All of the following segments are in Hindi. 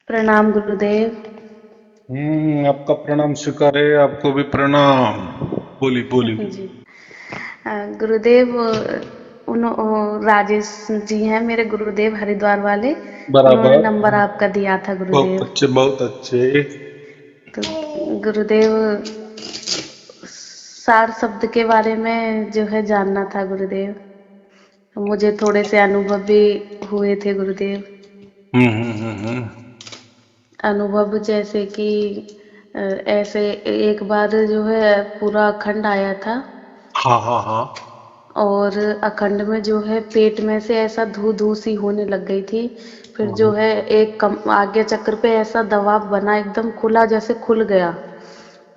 प्रणाम गुरुदेव। आपका प्रणाम स्वीकार है। आपको भी प्रणाम। बोली बोली। जी। गुरुदेव, राजेश जी हैं मेरे गुरुदेव, हरिद्वार वाले। उन्होंने बराबर। नंबर आपका दिया था बहुत गुरुदेव। अच्छे बहुत अच्छे। तो गुरुदेव, सार शब्द के बारे में जो है जानना था गुरुदेव। मुझे थोड़े से अनुभव भी हुए थे गुरुदेव। हम्म। अनुभव जैसे कि ऐसे एक बार जो है पूरा अखंड आया था। हाँ हाँ हाँ। और अखंड में जो है पेट में से ऐसा धू धू सी होने लग गई थी। फिर जो हम्म है एक कम आज्ञा चक्र पे ऐसा दबाव बना, एकदम खुला, जैसे खुल गया।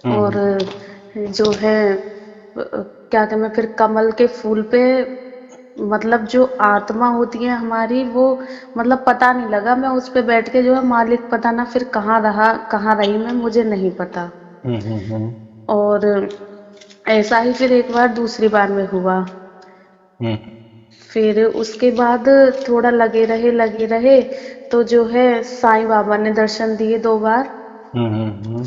और हम्म जो है क्या कहते हैं, फिर कमल के फूल पे, मतलब जो आत्मा होती है हमारी, वो मतलब पता नहीं लगा। मैं उस पे बैठ के जो है मालिक पता ना फिर कहाँ रहा कहाँ रही मैं, मुझे नहीं पता। हम्म और ऐसा ही फिर एक बार दूसरी बार में हुआ। हम्म फिर उसके बाद थोड़ा लगे रहे तो जो है साईं बाबा ने दर्शन दिए 2 बार। हम्म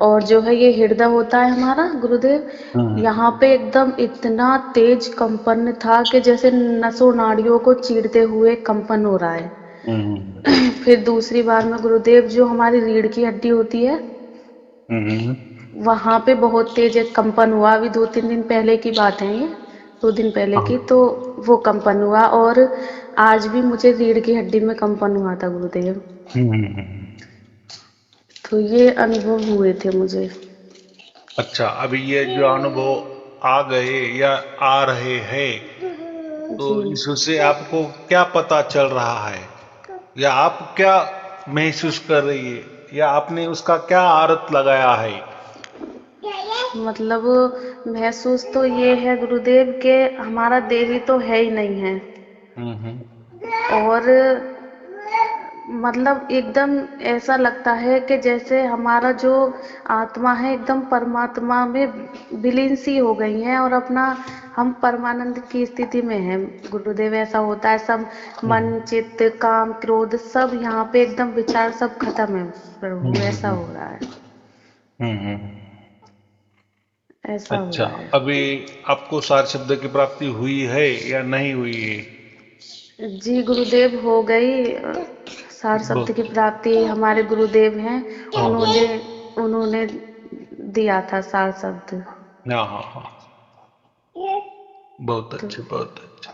और जो है ये हृदय होता है हमारा गुरुदेव, हम्म यहाँ पे एकदम इतना तेज कंपन था कि जैसे नसों नाड़ियों को चीरते हुए कंपन हो रहा है। हम्म फिर दूसरी बार में गुरुदेव, जो हमारी रीढ़ की हड्डी होती है, हम्म वहां पे बहुत तेज एक कंपन हुआ। अभी 2-3 दिन पहले की बात है ये, 2 दिन पहले हाँ। की। तो वो कंपन हुआ, और आज भी मुझे रीढ़ की हड्डी में कंपन हुआ था गुरुदेव। हम्म। तो ये अनुभव हुए थे मुझे। अच्छा, अभी ये जो अनुभव आ गए या आ रहे हैं, तो जी। इससे आपको क्या पता चल रहा है, या आप क्या महसूस कर रही है, या आपने उसका क्या अर्थ लगाया है? मतलब महसूस तो ये है गुरुदेव के हमारा देही तो है ही नहीं है। हम्म और मतलब एकदम ऐसा लगता है कि जैसे हमारा जो आत्मा है एकदम परमात्मा में विलीन सी हो गई है, और अपना हम परमानंद की स्थिति में हैं गुरुदेव। ऐसा होता है, सब हम्म मन चित्त काम क्रोध सब यहाँ पे एकदम विचार सब खत्म है प्रभु, ऐसा हम्म हो रहा है। हम्म। ऐसा हो अच्छा, रहा है। अभी आपको सार शब्द की प्राप्ति हुई है या नहीं हुई है? जी गुरुदेव, हो गई। सार शब्द की बहुत। प्राप्ति हमारे गुरुदेव हैं, हाँ हाँ उन्होंने उन्होंने दिया था सार शब्द। हाँ हाँ हाँ। बहुत तो अच्छे बहुत अच्छे।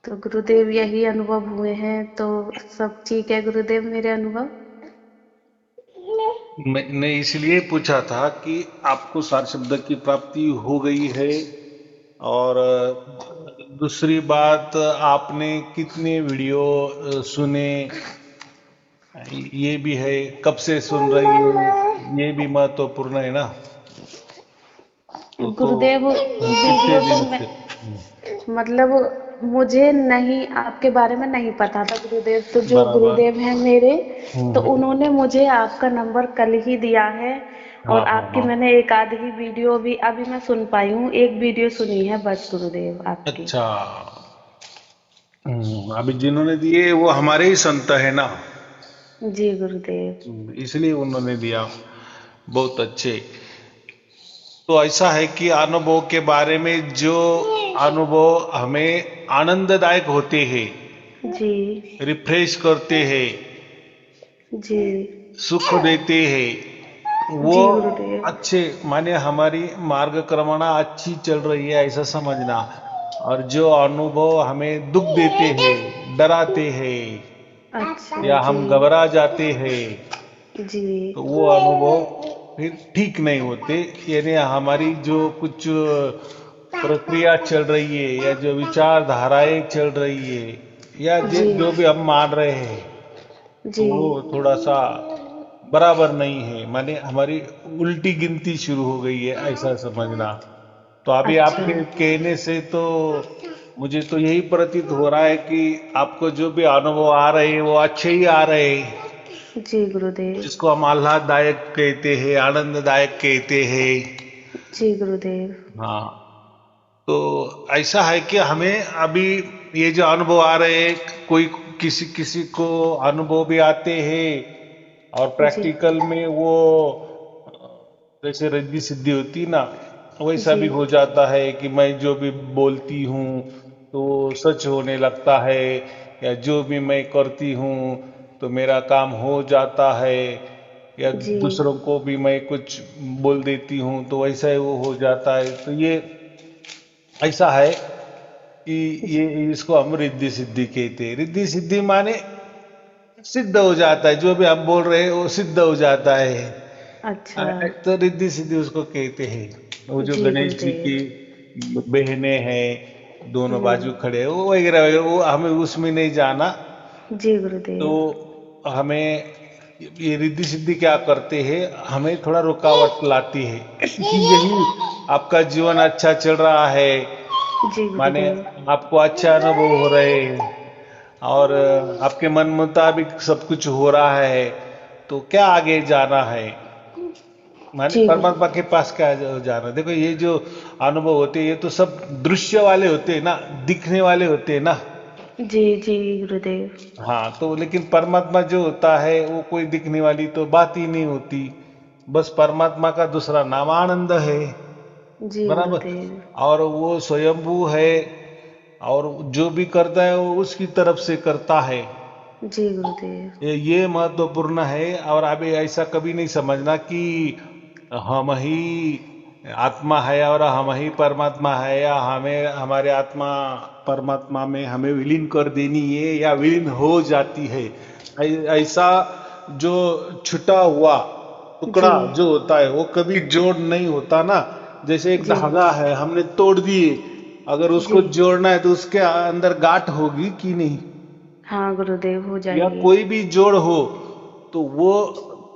तो गुरुदेव यही अनुभव हुए हैं, तो सब ठीक है गुरुदेव मेरे अनुभव। मैंने इसलिए पूछा था कि आपको सार शब्द की प्राप्ति हो गई है, और दूसरी बात, आपने कितने वीडियो सुने, ये भी है। कब से सुन रही है, ये भी महत्वपूर्ण है ना। तो गुरुदेव कितने वीडियो तो दिन मैं, से? मतलब मुझे नहीं, आपके बारे में नहीं पता था गुरुदेव। तो जो बराबर। गुरुदेव हैं मेरे, तो हम्म। उन्होंने मुझे आपका नंबर कल ही दिया है। हाँ और हाँ आपकी हाँ। मैंने एक आध ही वीडियो भी अभी मैं सुन पाई हूँ, एक वीडियो सुनी है बस गुरुदेव आपकी। अच्छा। अभी जिन्होंने दिए वो हमारे ही संत है ना। जी गुरुदेव। इसलिए उन्होंने दिया। बहुत अच्छे। तो ऐसा है कि अनुभव के बारे में, जो अनुभव हमें आनंददायक होते हैं, जी। रिफ्रेश करते हैं, जी। सुख देते हैं, वो जी गुरुदेव। अच्छे माने हमारी मार्ग क्रमणा अच्छी चल रही है ऐसा समझना। और जो अनुभव हमें दुख देते हैं, डराते हैं, अच्छा। या जी। हम घबरा जाते हैं, जी। तो वो अनुभव फिर ठीक नहीं होते। यानी हमारी जो कुछ प्रक्रिया चल रही है, या जो विचारधाराएं चल रही है, या जी। जो भी हम मान रहे हैं, तो जी। वो थोड़ा सा बराबर नहीं है। माने हमारी उल्टी गिनती शुरू हो गई है ऐसा समझना। तो अभी अच्छा। आपके कहने से तो मुझे तो यही प्रतीत हो रहा है कि आपको जो भी अनुभव आ रहे हैं वो अच्छे ही आ रहे हैं, जी गुरुदेव। जिसको हम आह्लाददायक कहते हैं, आनंददायक कहते हैं। जी गुरुदेव। हाँ। तो ऐसा है कि हमें अभी ये जो अनुभव आ रहे हैं, कोई किसी किसी को अनुभव भी आते हैं और जी प्रैक्टिकल में वो जैसे रिद्धि सिद्धि होती ना, वैसा जी भी हो जाता है कि मैं जो भी बोलती हूँ तो सच होने लगता है, या जो भी मैं करती हूँ तो मेरा काम हो जाता है, या जी दूसरों को भी मैं कुछ बोल देती हूँ तो वैसा ही वो हो जाता है। तो ये ऐसा है कि जी। ये इसको हम रिद्धि सिद्धि कहते हैं। रिद्धि सिद्धि माने सिद्ध हो जाता है, जो भी हम बोल रहे हैं वो सिद्ध हो जाता है। अच्छा। तो रिद्धि सिद्धि उसको कहते हैं। वो जो जी गणेश जी गुरुदेव। की बहनें हैं, दोनों बाजू हम्म। खड़े हैं, वो वगैरह वगैरह, वो हमें उसमें नहीं जाना। जी तो गुरुदेव। हमें ये रिद्धि सिद्धि क्या करते हैं, हमें थोड़ा रुकावट लाती है कि यही आपका जीवन अच्छा चल रहा है, जी माने गुरुदेव। आपको अच्छा अनुभव हो रहे हैं और आपके मन मुताबिक सब कुछ हो रहा है, तो क्या आगे जाना है, माने जी गुरु। परमात्मा के पास क्या जाना। देखो ये जो अनुभव होते हैं ये तो सब दृश्य वाले होते हैं ना, दिखने वाले होते हैं ना। जी जी गुरुदेव। हाँ, तो लेकिन परमात्मा जो होता है वो कोई दिखने वाली तो बात ही नहीं होती। बस परमात्मा का दूसरा नाम आनंद है, जी बराबर। गुरुदेव। और वो स्वयंभू है और जो भी करता है वो उसकी तरफ से करता है। जी गुरुदेव। ये महत्वपूर्ण है। और अभी ऐसा कभी नहीं समझना कि हम ही आत्मा है और हम ही परमात्मा है, या हमें हमारे आत्मा परमात्मा में हमें विलीन कर देनी है या विलीन हो जाती है। ऐसा जो छुटा हुआ जी टुकड़ा जो होता है वो कभी जोड़ नहीं होता ना। जैसे एक जी धागा है हमने तोड़ दिए, अगर जी। उसको जोड़ना है तो उसके अंदर गांठ होगी कि नहीं, हाँ गुरुदेव, हो या जाएगी। कोई भी जोड़ हो तो वो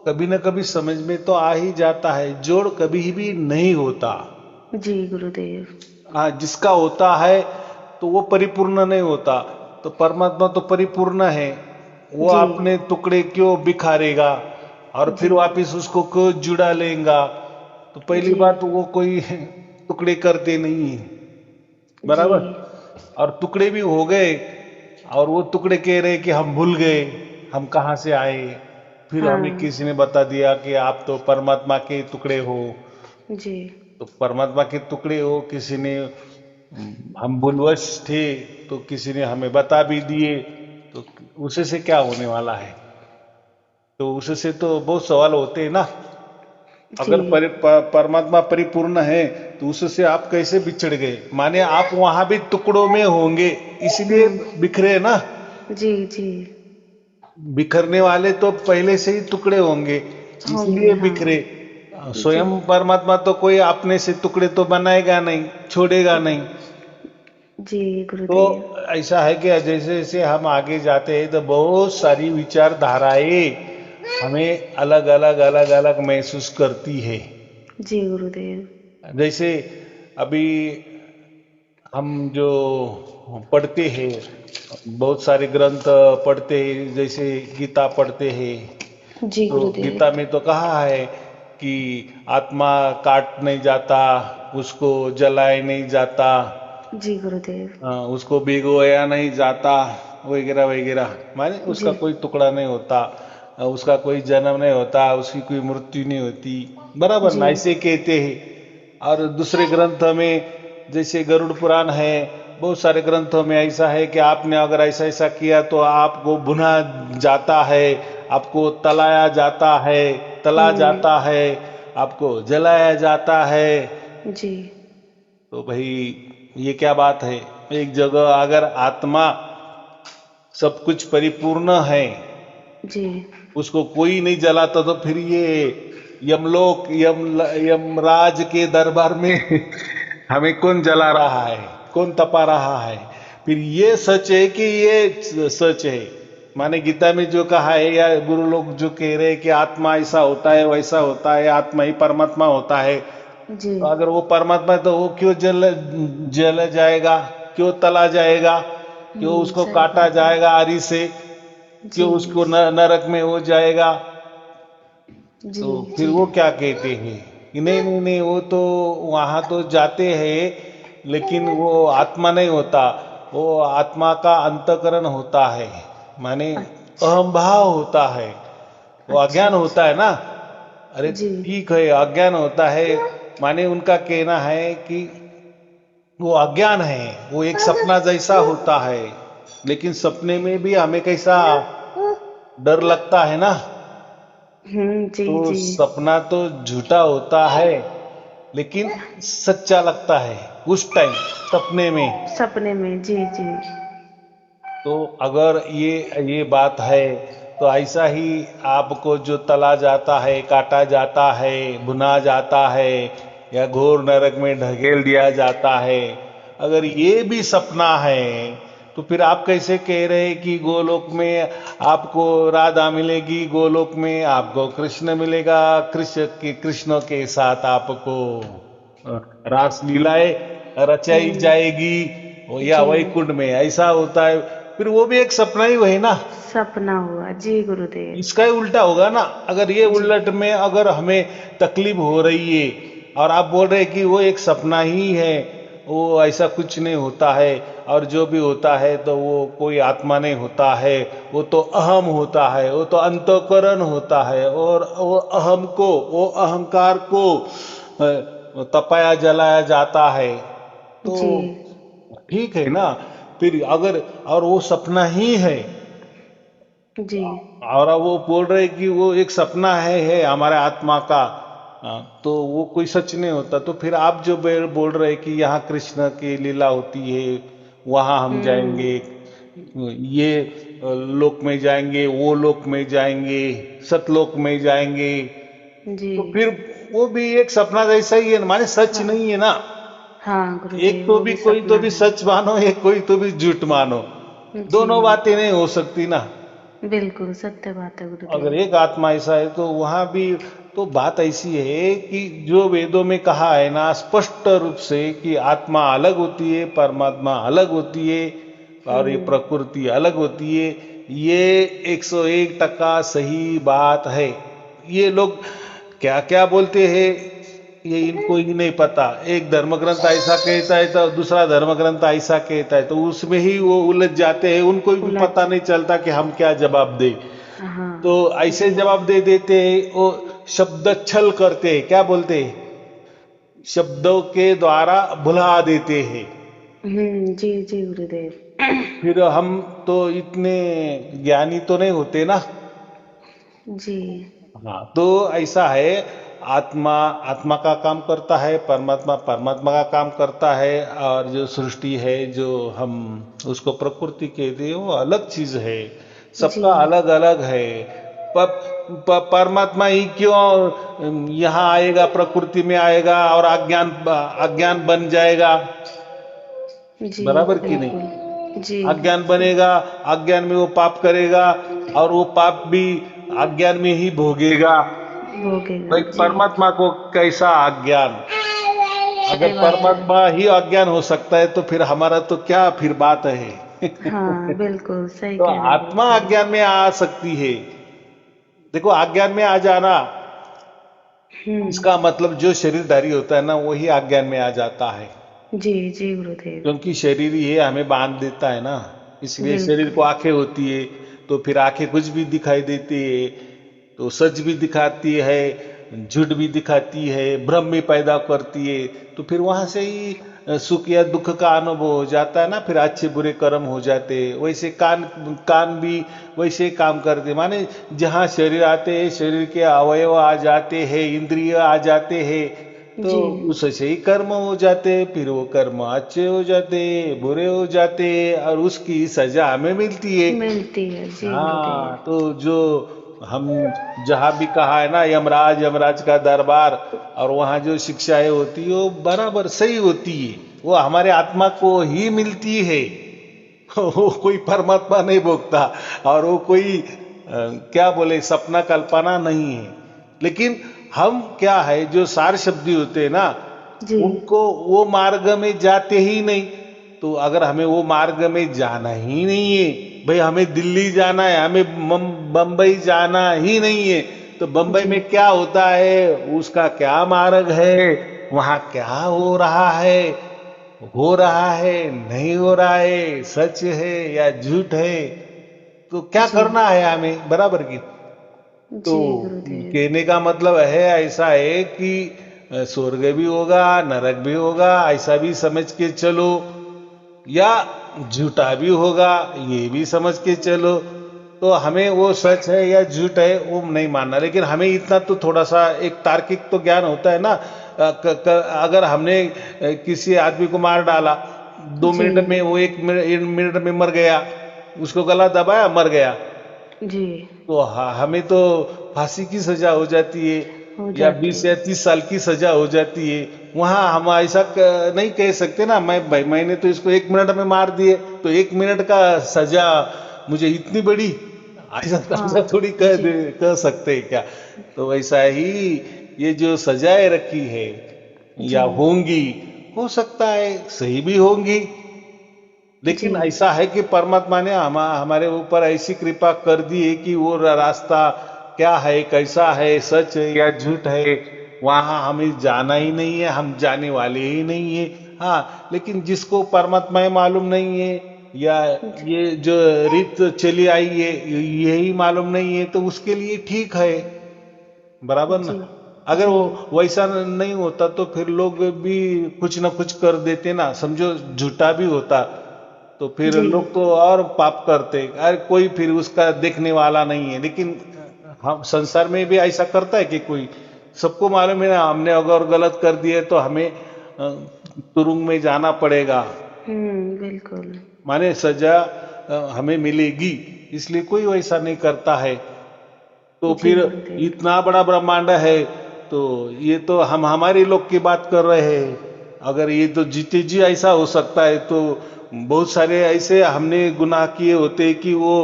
कभी ना कभी समझ में तो आ ही जाता है। जोड़ कभी भी नहीं होता। जी गुरुदेव। हाँ, जिसका होता है तो वो परिपूर्ण नहीं होता। तो परमात्मा तो परिपूर्ण है, वो जी अपने टुकड़े क्यों बिखारेगा और फिर जी वापिस उसको क्यों जुड़ा लेगा। तो पहली जी बात वो कोई टुकड़े करते नहीं है, जी बराबर। और टुकड़े भी हो गए और वो टुकड़े कह रहे कि हम भूल गए हम कहाँ से आए, फिर हमें हाँ किसी ने बता दिया कि आप तो परमात्मा के टुकड़े हो। जी तो परमात्मा के टुकड़े हो, किसी ने हम भूलवश थे तो किसी ने हमें बता भी दिए, तो उसे से क्या होने वाला है। तो उससे तो बहुत सवाल होते हैं ना। जी अगर परमात्मा परिपूर्ण है तो उससे आप कैसे बिछड़ गए, माने आप वहां भी टुकड़ों में होंगे, इसलिए हम्म। बिखरे ना। जी जी। बिखरने वाले तो पहले से ही टुकड़े होंगे, होंगे इसलिए हाँ। बिखरे। जी स्वयं परमात्मा तो कोई अपने से टुकड़े तो बनाएगा नहीं, छोड़ेगा नहीं। जी तो गुरुदेव। ऐसा है कि जैसे जैसे हम आगे जाते हैं तो बहुत सारी विचारधाराएं हमें अलग अलग अलग अलग महसूस करती है। जी गुरुदेव। जैसे अभी हम जो पढ़ते हैं, बहुत सारे ग्रंथ पढ़ते हैं, जैसे गीता पढ़ते हैं। जी तो गुरुदेव। गीता में तो कहा है कि आत्मा काट नहीं जाता, उसको जलाए नहीं जाता, जी गुरुदेव। उसको भिगोया नहीं जाता, वगैरह वगैरह, माने जी उसका कोई टुकड़ा नहीं होता, उसका कोई जन्म नहीं होता, उसकी कोई मृत्यु नहीं होती, बराबर जी ना, ऐसे कहते हैं। और दूसरे ग्रंथ में जैसे गरुड़ पुराण है, बहुत सारे ग्रंथों में ऐसा है कि आपने अगर ऐसा ऐसा किया तो आपको भुना जाता है, आपको तलाया जाता है, तला हम्म। जाता है, आपको जलाया जाता है। जी तो भाई ये क्या बात है। एक जगह अगर आत्मा सब कुछ परिपूर्ण है, जी उसको कोई नहीं जलाता, तो फिर ये यमलोक यमराज के दरबार में हमें कौन जला रहा है, कौन तपा रहा है। फिर ये सच है कि ये सच है, माने गीता में जो कहा है या गुरु लोग जो कह रहे हैं कि आत्मा ऐसा होता है वैसा होता है, आत्मा ही परमात्मा होता है। जी तो अगर वो परमात्मा है तो वो क्यों जल जाएगा, क्यों तला जाएगा, क्यों उसको सही काटा बात है। जाएगा आरी से, जी क्यों उसको नरक में हो जाएगा। जी तो फिर जी वो क्या कहते हैं कि नहीं नहीं नहीं, वो तो वहां तो जाते हैं लेकिन वो आत्मा नहीं होता, वो आत्मा का अंतःकरण होता है। माने अच्छा। अहम भाव होता है, वो अच्छा अज्ञान होता अच्छा। है ना। अरे जी। ठीक है, अज्ञान होता है, माने उनका कहना है कि वो अज्ञान है, वो एक सपना जैसा होता है। लेकिन सपने में भी हमें कैसा डर लगता है ना। जी तो जी। सपना तो झूठा होता है, लेकिन सच्चा लगता है उस टाइम सपने में। सपने में, जी जी। तो अगर ये बात है, तो ऐसा ही आपको जो तला जाता है, काटा जाता है, भुना जाता है, या घोर नरक में ढकेल दिया जाता है, अगर ये भी सपना है, तो फिर आप कैसे कह रहे हैं कि गोलोक में आपको राधा मिलेगी, गोलोक में आपको कृष्ण मिलेगा, कृष्ण के साथ आपको रास लीलाएं रचाई हम्म। जाएगी, या जी। वैकुंठ में ऐसा होता है, फिर वो भी एक सपना ही हुई ना। सपना हुआ, जी गुरुदेव। इसका ही उल्टा होगा ना। अगर ये जी। उलट में अगर हमें तकलीफ हो रही है, और आप बोल रहे हैं कि वो एक सपना ही है, वो ऐसा कुछ नहीं होता है, और जो भी होता है तो वो कोई आत्मा नहीं होता है, वो तो अहम होता है, वो तो अंतःकरण होता है, और वो अहम को, वो अहंकार को तपाया जलाया जाता है, तो जी ठीक है ना। फिर अगर और वो सपना ही है, जी। और अब वो बोल रहे कि वो एक सपना है हमारे आत्मा का, तो वो कोई सच नहीं होता। तो फिर आप जो बोल रहे हैं कि यहाँ कृष्ण की लीला होती है, वहां हम हम्म। जाएंगे, ये लोक में जाएंगे, वो लोक में जाएंगे, सतलोक में जाएंगे, जी। तो फिर वो भी एक सपना जैसा ही है, माने सच हाँ नहीं है ना। हाँ एक गुरुदेव, तो वो भी भी कोई तो सपना भी है। सच मानो, एक कोई तो भी झूठ मानो, जी। दोनों बातें नहीं हो सकती ना। बिल्कुल सत्य बात है अगर गुरुदेव। एक आत्मा ऐसा है, तो वहां भी तो बात ऐसी है कि जो वेदों में कहा है ना स्पष्ट रूप से कि आत्मा अलग होती है, परमात्मा अलग होती है, और ये हम्म। प्रकृति अलग होती है, ये 101% सही बात है। ये लोग क्या क्या बोलते हैं, ये इनको ही नहीं पता। एक धर्म ग्रंथ ऐसा कहता है तो दूसरा धर्म ग्रंथ ऐसा कहता है, तो उसमें ही वो उलझ जाते हैं, उनको भी पता उलझ। नहीं चलता कि हम क्या जवाब दें। तो हाँ ऐसे जी। जवाब दे देते हैं, वो शब्द छल करते हैं, क्या बोलते हैं, शब्दों के द्वारा भुला देते हैं। जी जी गुरुदेव। फिर हम तो इतने ज्ञानी तो नहीं होते ना। जी। हाँ, तो ऐसा है, आत्मा आत्मा का काम करता है, परमात्मा परमात्मा का काम करता है, और जो सृष्टि है, जो हम उसको प्रकृति कहते हैं, वो अलग चीज है, जी। सबका अलग अलग है। प, परमात्मा ही क्यों यहाँ आएगा, प्रकृति में आएगा और अज्ञान अज्ञान बन जाएगा, जी बराबर कि नहीं। बिल्कुल। जी। अज्ञान बनेगा, अज्ञान में वो पाप करेगा, और वो पाप भी अज्ञान में ही भोगेगा। भोगेगा, भाई जी। परमात्मा को कैसा अज्ञान। अगर सही बात है। परमात्मा ही अज्ञान हो सकता है, तो फिर हमारा तो क्या फिर बात है। हाँ बिल्कुल सही तो कह रहे हैं आत्मा गुरुदेव। अज्ञान में आ सकती है। देखो, अज्ञान में आ जाना, हम्म। इसका मतलब जो शरीरधारी होता है ना, वही अज्ञान में आ जाता है। जी जी गुरुदेव। क्योंकि शरीर ही है, हमें बांध देता है ना। इसलिए शरीर बिल्कुल। को आंखें होती है, तो फिर आंखें कुछ भी दिखाई देती है, तो सच भी दिखाती है, झूठ भी दिखाती है, भ्रम भी पैदा करती है। तो फिर वहां से ही सुख या दुख का अनुभव हो जाता है ना, फिर अच्छे बुरे कर्म हो जाते हैं। वैसे कान कान भी वैसे काम करते, माने जहाँ शरीर आते हैं, शरीर के अवयव आ जाते हैं, इंद्रिय आ जाते हैं, तो जी। उससे ही कर्म हो जाते, फिर वो कर्म अच्छे हो जाते, बुरे हो जाते, और उसकी सजा हमें मिलती है। मिलती है, जी हाँ, गुरुदेव। तो जो हम जहाँ भी कहा है ना, यमराज यमराज का दरबार, और वहाँ जो शिक्षाएं होती है वो बराबर सही होती है, वो हमारे आत्मा को ही मिलती है। वो कोई परमात्मा नहीं भोगता, और वो कोई क्या बोले, सपना कल्पना नहीं है। लेकिन हम क्या है, जो सार शब्दी होते हैं ना, जी। उनको वो मार्ग में जाते ही नहीं। तो अगर हमें वो मार्ग में जाना ही नहीं है, भाई हमें दिल्ली जाना है, हमें बम्बई जाना ही नहीं है, तो बम्बई जी। में क्या होता है, उसका क्या मार्ग है, वहां क्या हो रहा है नहीं हो रहा है, सच है या झूठ है, तो क्या जी करना है हमें, बराबर की। तो जी गुरुदेव। कहने का मतलब है ऐसा है कि स्वर्ग भी होगा, नरक भी होगा, ऐसा भी समझ के चलो, या झूठा भी होगा ये भी समझ के चलो। तो हमें वो सच है या झूठ है वो नहीं मानना, लेकिन हमें इतना तो थोड़ा सा एक तार्किक तो ज्ञान होता है ना। अगर हमने किसी आदमी को मार डाला, 2 मिनट में जी वो 1 मिनट में मर गया, उसको गला दबाया मर गया, जी तो हमें तो फांसी की सजा हो जाती है, हो या जाती 20 या 30 साल की सजा हो जाती है। वहां हम ऐसा नहीं कह सकते ना, मैं भाई मैंने तो इसको 1 मिनट में मार दिए, तो 1 मिनट का सजा मुझे इतनी बड़ी, ऐसा ऐसा हाँ थोड़ी कह जी कह सकते हैं क्या। तो वैसा ही ये जो सजाएं रखी है या जी होंगी, हो सकता है सही भी होंगी, जी लेकिन ऐसा है कि परमात्मा ने हमारे ऊपर ऐसी कृपा कर दी है कि वो रास्ता क्या है, कैसा है, सच है या झूठ है, वहां हमें जाना ही नहीं है, हम जाने वाले ही नहीं है। हाँ, लेकिन जिसको परमात्मा मालूम नहीं है, या जी ये जो रीत चली आई है यही मालूम नहीं है, तो उसके लिए ठीक है, बराबर ना। जी अगर जी वो वैसा नहीं होता तो फिर लोग भी कुछ ना कुछ कर देते ना, समझो झूठा भी होता तो फिर जी लोग तो और पाप करते, अरे कोई फिर उसका देखने वाला नहीं है। लेकिन हम संसार में भी ऐसा करता है कि कोई, सबको मालूम है ना हमने अगर गलत कर दिए तो हमें तुरुंग में जाना पड़ेगा, बिल्कुल। माने सजा हमें मिलेगी, इसलिए कोई वैसा नहीं करता है। तो जी फिर गुरुदेव। इतना बड़ा ब्रह्मांड है, तो ये तो हम हमारे लोग की बात कर रहे हैं। अगर ये तो जीते जी ऐसा हो सकता है, तो बहुत सारे ऐसे हमने गुनाह किए होते कि वो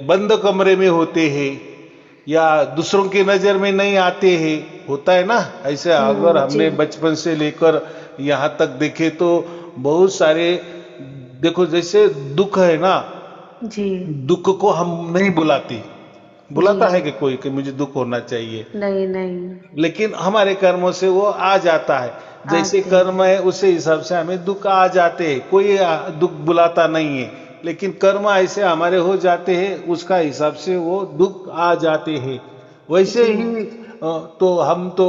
बंद कमरे में होते हैं, या दूसरों की नजर में नहीं आते हैं, होता है ना ऐसे। अगर जी हमने बचपन से लेकर यहाँ तक देखे तो बहुत सारे, देखो जैसे दुख है ना, जी दुख को हम नहीं बुलाते, जी बुलाता है कि कोई कि मुझे दुख होना चाहिए, नहीं नहीं लेकिन हमारे कर्मों से वो आ जाता है। जैसे आते कर्म है उसी हिसाब से हमें दुख आ जाते हैं, कोई दुख बुलाता नहीं है, लेकिन कर्म ऐसे हमारे हो जाते हैं उसका हिसाब से वो दुख आ जाते हैं। वैसे जी ही तो हम तो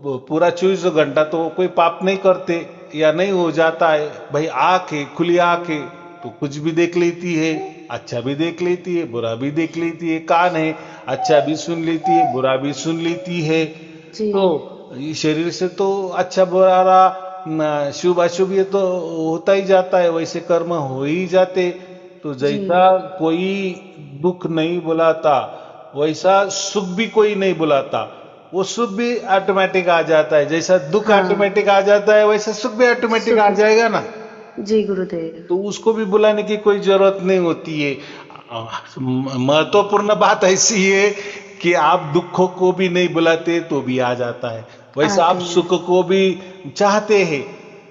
वो पूरा 24 घंटा तो कोई पाप नहीं करते, या नहीं हो जाता है भाई। आंख है, खुली आंख है तो कुछ भी देख लेती है, अच्छा भी देख लेती है बुरा भी देख लेती है। कान है, अच्छा भी सुन लेती है बुरा भी सुन लेती है। जी तो ये शरीर से तो अच्छा बुरा शुभ अशुभ ये तो होता ही जाता है, वैसे कर्म हो ही जाते। तो जी जैसा कोई दुख नहीं बुलाता, वैसा सुख भी कोई नहीं बुलाता, वो सुख भी ऑटोमेटिक आ जाता है। जैसा दुख हाँ ऑटोमेटिक आ जाता है वैसा सुख भी ऑटोमेटिक आ सुख जाएगा ना, जी गुरुदेव। तो उसको भी बुलाने की कोई जरूरत नहीं होती है। महत्वपूर्ण बात ऐसी है कि आप दुखों को भी नहीं बुलाते तो भी आ जाता है, वैसा आते आप हैं सुख को भी चाहते हैं,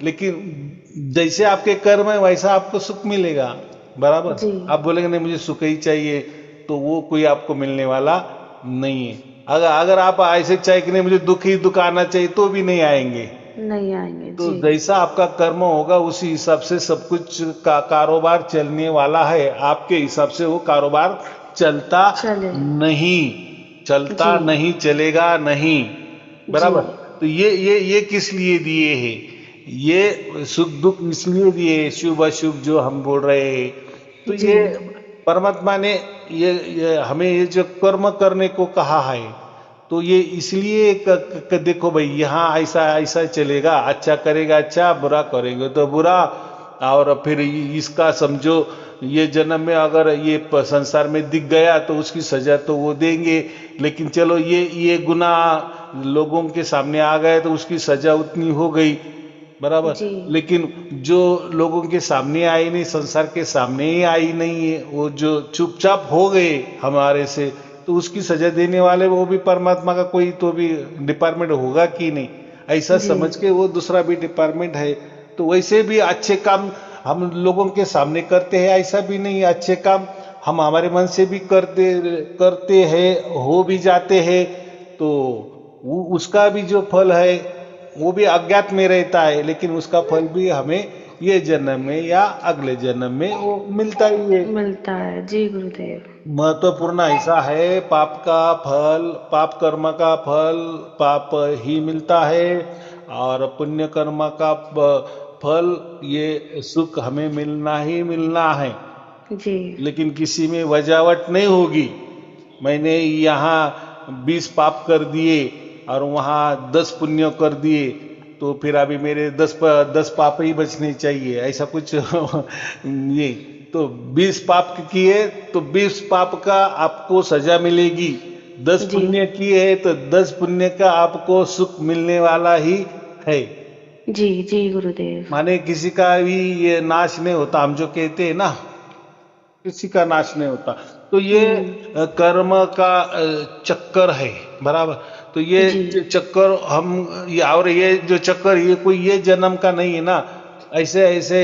लेकिन जैसे आपके कर्म है वैसा आपको सुख मिलेगा, बराबर। जी आप बोलेंगे नहीं मुझे सुख ही चाहिए, तो वो कोई आपको मिलने वाला नहीं है। अगर अगर आप ऐसे चाहे कि नहीं मुझे दुख ही दुख आना चाहिए, तो भी नहीं आएंगे। नहीं आएंगे तो जी। जैसा आपका कर्म होगा उसी हिसाब से सब कुछ का कारोबार चलने वाला है, आपके हिसाब से वो कारोबार चलता चले नहीं, जी चलता नहीं, चलेगा नहीं, जी बराबर। तो ये किस लिए दिए हैं, ये सुख दुख इसलिए दिए हैं, शुभ अशुभ जो हम बोल रहे हैं। तो जी ये परमात्मा ने ये हमें ये जो कर्म करने को कहा है, तो ये इसलिए देखो भाई यहाँ ऐसा ऐसा चलेगा, अच्छा करेगा अच्छा, बुरा करेंगे तो बुरा। और फिर इसका समझो ये जन्म में अगर ये संसार में दिख गया तो उसकी सजा तो वो देंगे, लेकिन चलो ये गुनाह लोगों के सामने आ गए तो उसकी सजा उतनी हो गई, बराबर। जी लेकिन जो लोगों के सामने आई नहीं, संसार के सामने ही आई नहीं है, वो जो चुपचाप हो गए हमारे से, तो उसकी सजा देने वाले वो भी परमात्मा का कोई तो भी डिपार्टमेंट होगा कि नहीं, ऐसा जी समझ के वो दूसरा भी डिपार्टमेंट है। तो वैसे भी अच्छे काम हम लोगों के सामने करते हैं, ऐसा भी नहीं, अच्छे काम हम हमारे मन से भी करते करते हैं, हो भी जाते हैं, तो उसका भी जो फल है वो भी अज्ञात में रहता है, लेकिन उसका फल भी हमें ये जन्म में या अगले जन्म में वो मिलता ही है। मिलता है। जी गुरुदेव। महत्वपूर्ण ऐसा है, पाप कर्म का फल पाप ही मिलता है, और पुण्य कर्म का फल ये सुख हमें मिलना ही मिलना है। जी लेकिन किसी में वजावट नहीं होगी। मैंने यहाँ 20 पाप कर दिए और वहाँ 10 पुण्य कर दिए, तो फिर अभी मेरे 10 पाप ही बचने चाहिए, ऐसा कुछ ये तो 20 पाप किए तो 20 पाप का आपको सजा मिलेगी। 10 जी पुण्य किए तो 10 पुण्य का आपको सुख मिलने वाला ही है। जी जी गुरुदेव। माने किसी का भी ये नाश नहीं होता, हम जो कहते हैं ना, किसी का नाश नहीं होता। तो ये कर्म का चक्कर है, बराबर। तो ये जी चक्कर और ये जो चक्कर ये कोई ये जन्म का नहीं है ना, ऐसे ऐसे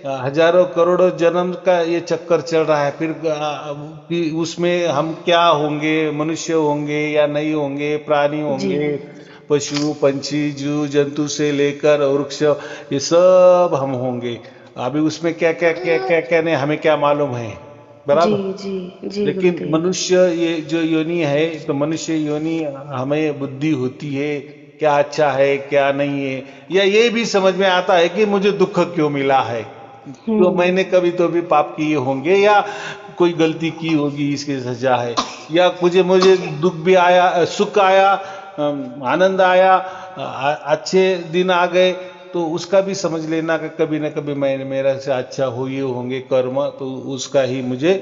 हजारों करोड़ों जन्म का ये चक्कर चल रहा है। फिर उसमें हम क्या होंगे, मनुष्य होंगे या नहीं होंगे, प्राणी जी होंगे, पशु पंछी जीव जंतु से लेकर वृक्ष, ये सब हम होंगे। अभी उसमें क्या क्या क्या क्या क्या नहीं हमें क्या मालूम है, जी बराबर। जी जी लेकिन गुरुदेव। मनुष्य ये जो योनि है, तो मनुष्य योनि हमें बुद्धि होती है, क्या अच्छा है क्या नहीं है, या ये भी समझ में आता है कि मुझे दुख क्यों मिला है, तो मैंने कभी तो भी पाप किए होंगे या कोई गलती की होगी, इसकी सजा है। या मुझे दुख भी आया, सुख आया, आनंद आया, अच्छे दिन आ गए, तो उसका भी समझ लेना कि कभी ना कभी मेरा से अच्छा हुए होंगे कर्म, तो उसका ही मुझे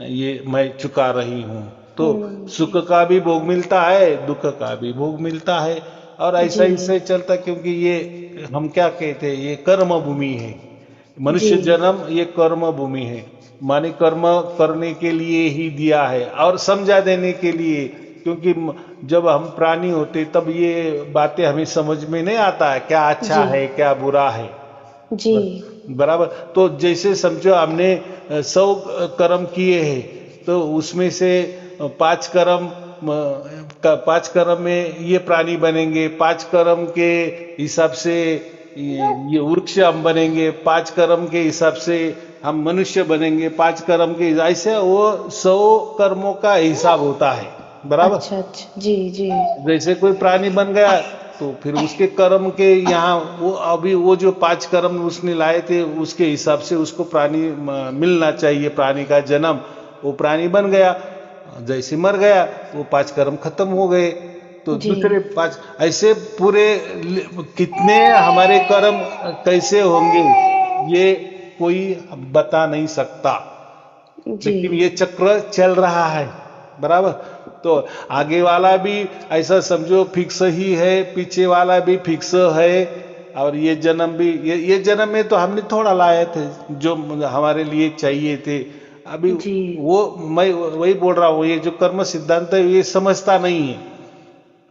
ये मैं चुका रही हूँ। तो सुख का भी भोग मिलता है, दुख का भी भोग मिलता है, और ऐसा जी ऐसे चलता, क्योंकि ये हम क्या कहते हैं, ये कर्म भूमि है। जी मनुष्य जन्म ये कर्म भूमि है, माने कर्म करने के लिए ही दिया है और समझा देने के लिए। क्योंकि जब हम प्राणी होते तब ये बातें हमें समझ में नहीं आता है, क्या अच्छा जी है क्या बुरा है, जी बराबर। तो जैसे समझो हमने 100 कर्म किए हैं, तो उसमें से 5 कर्म 5 कर्म में ये प्राणी बनेंगे, 5 कर्म के हिसाब से ये वृक्ष हम बनेंगे, 5 कर्म के हिसाब से हम मनुष्य बनेंगे, 5 कर्म के ऐसे वो 100 कर्मों का हिसाब होता है, बराबर। अच्छा अच्छा जी जी जैसे कोई प्राणी बन गया, तो फिर उसके कर्म के यहाँ वो अभी वो जो 5 कर्म उसने लाए थे उसके हिसाब से उसको प्राणी मिलना चाहिए, प्राणी का जन्म। वो प्राणी बन गया, जैसे मर गया वो 5 कर्म खत्म हो गए, तो जी दूसरे 5 ऐसे पूरे कितने हमारे कर्म कैसे होंगे ये कोई बता नहीं सकता। जी लेकिन ये चक्र चल रहा है, बराबर। तो आगे वाला भी ऐसा समझो फिक्स ही है, पीछे वाला भी फिक्स है, और ये जन्म भी ये जन्म में तो हमने थोड़ा लाए थे जो हमारे लिए चाहिए थे। अभी जी वो मैं वही बोल रहा हूँ, ये जो कर्म सिद्धांत है ये समझता नहीं है।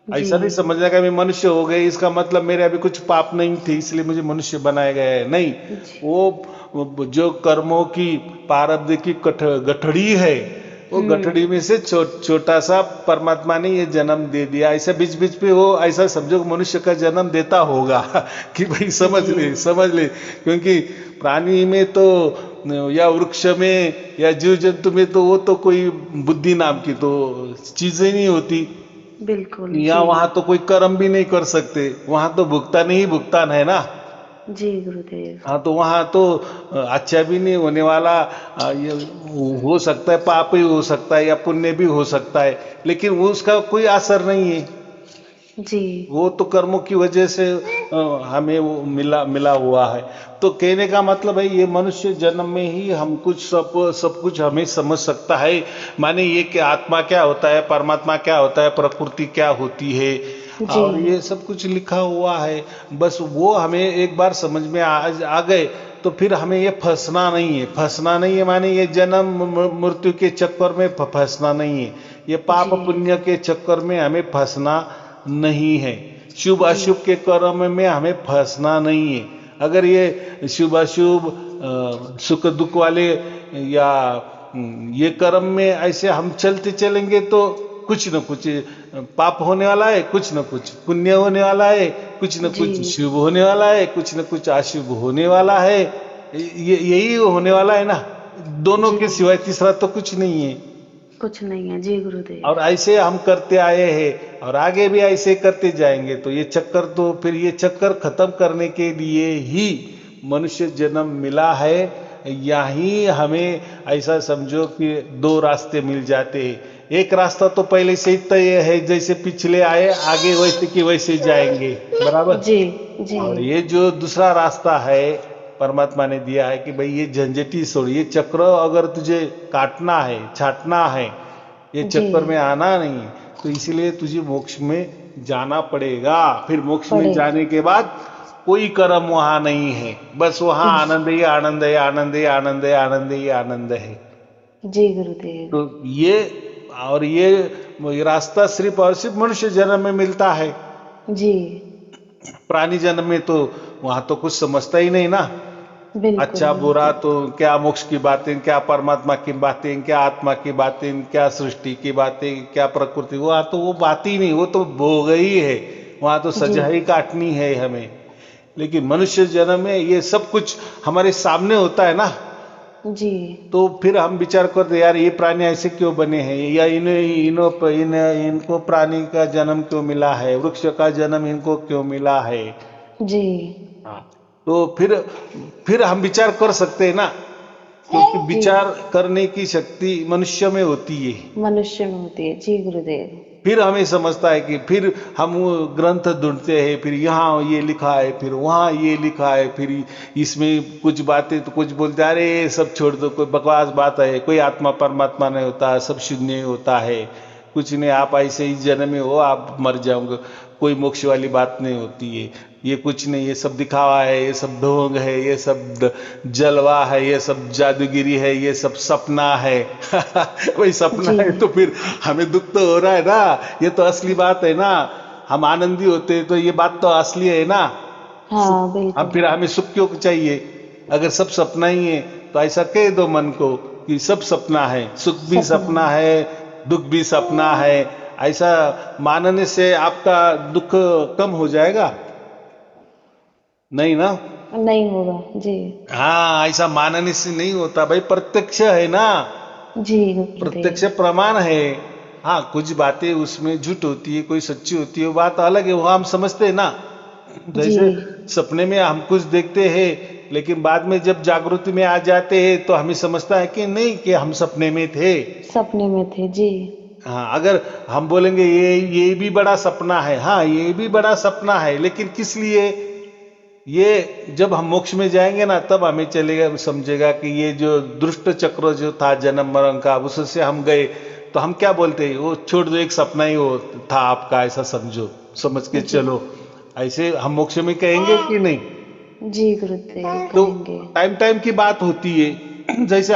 जी ऐसा नहीं समझना कि मैं मनुष्य हो गए इसका मतलब मेरे अभी कुछ पाप नहीं थे इसलिए मुझे मनुष्य बनाया गया है, नहीं। जी वो जो कर्मों की प्रारब्ध की गठड़ी है, वो गठड़ी में से छोटा सा परमात्मा ने ये जन्म दे दिया। ऐसा बीच बीच पे वो ऐसा समझो मनुष्य का जन्म देता होगा कि भाई जी समझ ले। क्योंकि प्राणी में तो या वृक्ष में या जीव जंतु में तो वो तो कोई बुद्धि नाम की तो चीजें नहीं होती। बिल्कुल या जी वहां तो कोई कर्म भी नहीं कर सकते, वहां तो भुगतान ही भुगतान है ना। जी गुरुदेव। हाँ, तो वहां तो अच्छा भी नहीं होने वाला, ये हो सकता है पाप ही हो सकता है या पुण्य भी हो सकता है, लेकिन वो उसका कोई असर नहीं है। जी वो तो कर्मों की वजह से हमें वो मिला मिला हुआ है। तो कहने का मतलब है ये मनुष्य जन्म में ही हम कुछ सब कुछ हमें समझ सकता है। माने ये कि आत्मा क्या होता है, परमात्मा क्या होता है, प्रकृति क्या होती है, जी और ये सब कुछ लिखा हुआ है। बस वो हमें एक बार समझ में आ गए तो फिर हमें ये फंसना नहीं है। माने ये जन्म मृत्यु के चक्कर में फंसना नहीं है, ये पाप जी पुण्य के चक्कर में हमें फंसना नहीं है, शुभ जी अशुभ के कर्म में हमें फंसना नहीं है। अगर ये शुभ अशुभ सुख दुख वाले या ये कर्म में ऐसे हम चलते चलेंगे तो कुछ न कुछ पाप होने वाला है, कुछ न कुछ पुण्य होने वाला है, कुछ न जी कुछ शुभ होने वाला है, कुछ न कुछ अशुभ होने वाला है। यही होने वाला है ना, दोनों जी, के सिवाय तीसरा तो कुछ नहीं है। कुछ नहीं है जी गुरुदेव। और ऐसे हम करते आए हैं और आगे भी ऐसे करते जाएंगे, तो ये चक्कर, तो फिर ये चक्कर खत्म करने के लिए ही मनुष्य जन्म मिला है। यही हमें ऐसा समझो कि दो रास्ते मिल जाते हैं। एक रास्ता तो पहले से ही तय है, जैसे पिछले आए आगे वैसे की वैसे जाएंगे, बराबर। जी जी और ये जो दूसरा रास्ता है परमात्मा ने दिया है कि भाई ये झंझटी छोड़, ये चक्र अगर तुझे काटना है, छाटना है, ये जी चक्कर में आना नहीं, तो इसीलिए तुझे मोक्ष में जाना पड़ेगा। फिर मोक्ष में पड़े जाने के बाद कोई कर्म वहां नहीं है, बस वहां आनंद ही आनंद है, आनंद ही आनंद है, आनंद ही आनंद है। जी गुरुदेव। तो ये, और ये रास्ता सिर्फ और सिर्फ मनुष्य जन्म में मिलता है। जी प्राणी जन्म में तो वहां तो कुछ समझता ही नहीं ना, बिल्कुल अच्छा बुरा, बिल्कुल। तो क्या मोक्ष की बातें, क्या परमात्मा की बातें, क्या आत्मा की बातें, क्या सृष्टि की बातें, क्या प्रकृति, वहां तो वो बात ही नहीं, वो तो भोग ही है, वहां तो जी सजा ही काटनी है हमें। लेकिन मनुष्य जन्म में ये सब कुछ हमारे सामने होता है ना, जी तो फिर हम विचार करते यार ये प्राणी ऐसे क्यों बने हैं, या इनको प्राणी का जन्म क्यों मिला है, वृक्ष का जन्म इनको क्यों मिला है। जी हाँ, तो फिर हम विचार कर सकते हैं ना, क्योंकि जी विचार करने की शक्ति मनुष्य में होती है। मनुष्य में होती है जी गुरुदेव। फिर हमें समझता है कि फिर हम वो ग्रंथ ढूंढते हैं, फिर यहाँ ये लिखा है, फिर वहाँ ये लिखा है, फिर इसमें कुछ बातें तो कुछ बोलते हैं, अरे ये सब छोड़ दो, कोई बकवास बात है, कोई आत्मा परमात्मा नहीं होता, सब शून्य होता है, कुछ नहीं, आप ऐसे ही जन्म में हो, आप मर जाओगे, कोई मोक्ष वाली बात नहीं होती है, ये कुछ नहीं, ये सब दिखावा है, ये सब ढोंग है, ये सब जलवा है, ये सब जादूगिरी है, ये सब सपना है। वही सपना जी है तो फिर हमें दुख तो हो रहा है ना, ये तो असली बात है ना। हम आनंदी होते तो ये बात तो असली है ना। सुख, हाँ हम बिल्कुल। फिर हमें सुख क्यों चाहिए, अगर सब सपना ही है तो ऐसा कह दो मन को कि सब सपना है, सुख भी सपना सपना है, दुख भी सपना है। ऐसा मानने से आपका दुख कम हो जाएगा, नहीं ना। नहीं होगा जी। हाँ, ऐसा मानने से नहीं होता भाई, प्रत्यक्ष है ना, जी प्रत्यक्ष गुरुदेव। प्रमाण है। हाँ, कुछ बातें उसमें झूठ होती है, कोई सच्ची होती है, वो बात अलग है, वो हम समझते हैं ना। जी जैसे सपने में हम कुछ देखते हैं, लेकिन बाद में जब जागृति में आ जाते हैं तो हमें समझता है कि नहीं, कि हम सपने में थे। सपने में थे जी। हाँ, अगर हम बोलेंगे ये भी बड़ा सपना है, हाँ ये भी बड़ा सपना है, लेकिन किस लिए, ये जब हम मोक्ष में जाएंगे ना तब हमें चलेगा, समझेगा कि ये जो दुष्ट चक्र जो था जन्म मरण का, उससे हम गए, तो हम क्या बोलते हैं, वो छोड़ दो, एक सपना ही वो था आपका, ऐसा समझो, समझ के जी चलो, ऐसे हम मोक्ष में कहेंगे कि नहीं। जी गुरुदेव तो कहेंगे। टाइम टाइम की बात होती है। जैसे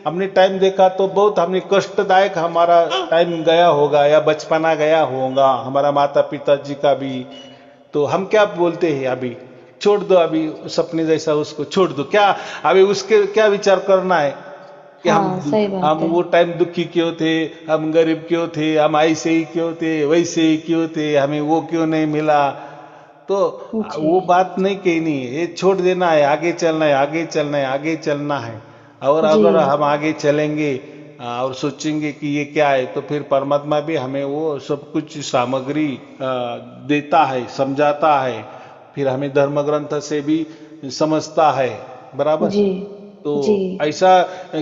हमने टाइम देखा तो बहुत हमने कष्टदायक हमारा टाइम गया होगा, या बचपना गया होगा हमारा माता पिता जी का भी, तो हम क्या बोलते हैं, अभी छोड़ दो, अभी सपने जैसा उसको छोड़ दो, क्या अभी उसके क्या विचार करना है कि हाँ सही हम बात है। वो टाइम दुखी क्यों थे, हम गरीब क्यों थे, हम ऐसे ही क्यों थे, वैसे ही क्यों थे, हमें वो क्यों नहीं मिला। तो जी वो बात नहीं कहनी है, ये छोड़ देना है, आगे चलना है, आगे चलना है, आगे चलना है। और जी अगर हम आगे चलेंगे और सोचेंगे कि ये क्या है, तो फिर परमात्मा भी हमें वो सब कुछ सामग्री देता है, समझाता है, फिर हमें धर्म ग्रंथ से भी समझता है, बराबर। जी तो जी ऐसा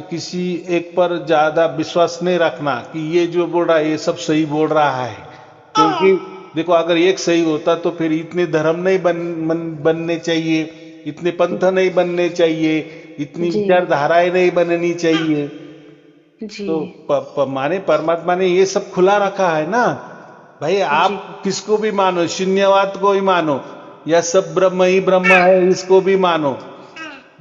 किसी एक पर ज्यादा विश्वास नहीं रखना कि ये जो बोल रहा है ये सब सही बोल रहा है, क्योंकि देखो अगर एक सही होता तो फिर इतने धर्म नहीं बनने चाहिए, इतने पंथ नहीं बनने चाहिए, इतनी जी विचारधाराएं नहीं बननी चाहिए। जी तो माने परमात्मा ने ये सब खुला रखा है ना भाई, जी आप किसको भी मानो, शून्यवाद को ही मानो, या सब ब्रह्म ही ब्रह्म है इसको भी मानो,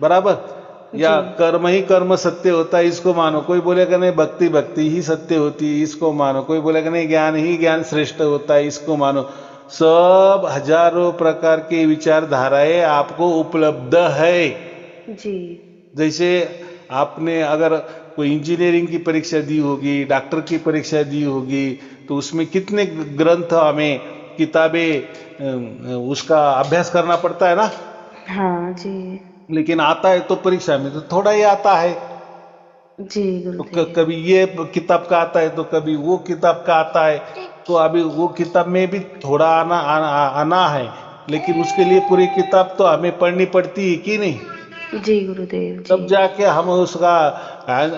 बराबर, जी या कर्म ही कर्म सत्य होता है इसको मानो, कोई बोलेगा नहीं भक्ति भक्ति ही सत्य होती है इसको मानो, कोई बोलेगा नहीं ज्ञान ही ज्ञान श्रेष्ठ होता है इसको मानो। सब हजारों प्रकार की विचारधाराएं आपको उपलब्ध है। जी जैसे आपने अगर कोई इंजीनियरिंग की परीक्षा दी होगी, डॉक्टर की परीक्षा दी होगी, तो उसमें कितने ग्रंथ हमें किताबें उसका अभ्यास करना पड़ता है ना। हाँ जी। लेकिन आता है तो परीक्षा में तो थोड़ा ही आता है। जी तो गुरुदेव। कभी ये किताब का आता है तो कभी वो किताब का आता है। तो अभी वो किताब में भी थोड़ा आना है, लेकिन उसके लिए पूरी किताब तो हमें पढ़नी पड़ती है कि नहीं। जी गुरुदेव जी। तब जाके हम उसका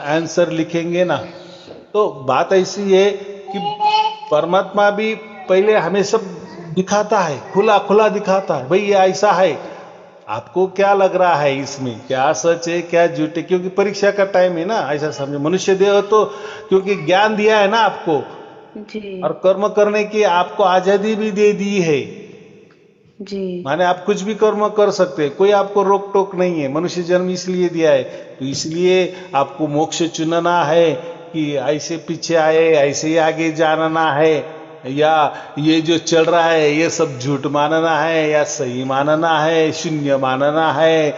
आंसर लिखेंगे ना। तो बात ऐसी है कि परमात्मा भी पहले हमें सब दिखाता है, खुला खुला दिखाता है, भाई ये ऐसा है, आपको क्या लग रहा है इसमें, क्या सच है क्या झूठ है, क्योंकि परीक्षा का टाइम है ना, ऐसा समझो। मनुष्य देह तो क्योंकि ज्ञान दिया है ना आपको, जी और कर्म करने की आपको आजादी भी दे दी है। जी। माने आप कुछ भी कर्म कर सकते हैं, कोई आपको रोक टोक नहीं है। मनुष्य जन्म इसलिए दिया है, तो इसलिए आपको मोक्ष चुनना है कि ऐसे पीछे आए, ऐसे ही आगे जानना है, या ये जो चल रहा है ये सब झूठ मानना है या सही मानना है, शून्य मानना है,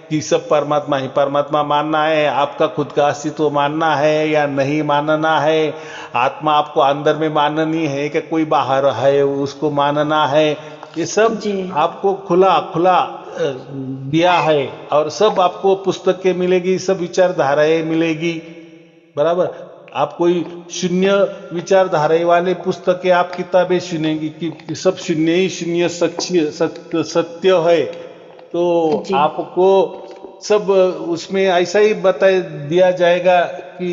कि सब परमात्मा ही परमात्मा मानना है, आपका खुद का अस्तित्व मानना है या नहीं मानना है, आत्मा आपको अंदर में माननी है कि कोई बाहर है उसको मानना है। ये सब जी आपको खुला खुला दिया है, और सब आपको पुस्तकें मिलेगी, सब विचारधाराएं मिलेगी। बराबर। आप कोई शून्य विचारधारा वाले पुस्तकें, आप किताबें सुनेंगी कि सब शून्य ही शून्य सत्य है। तो जी आपको सब उसमें ऐसा ही बता दिया जाएगा कि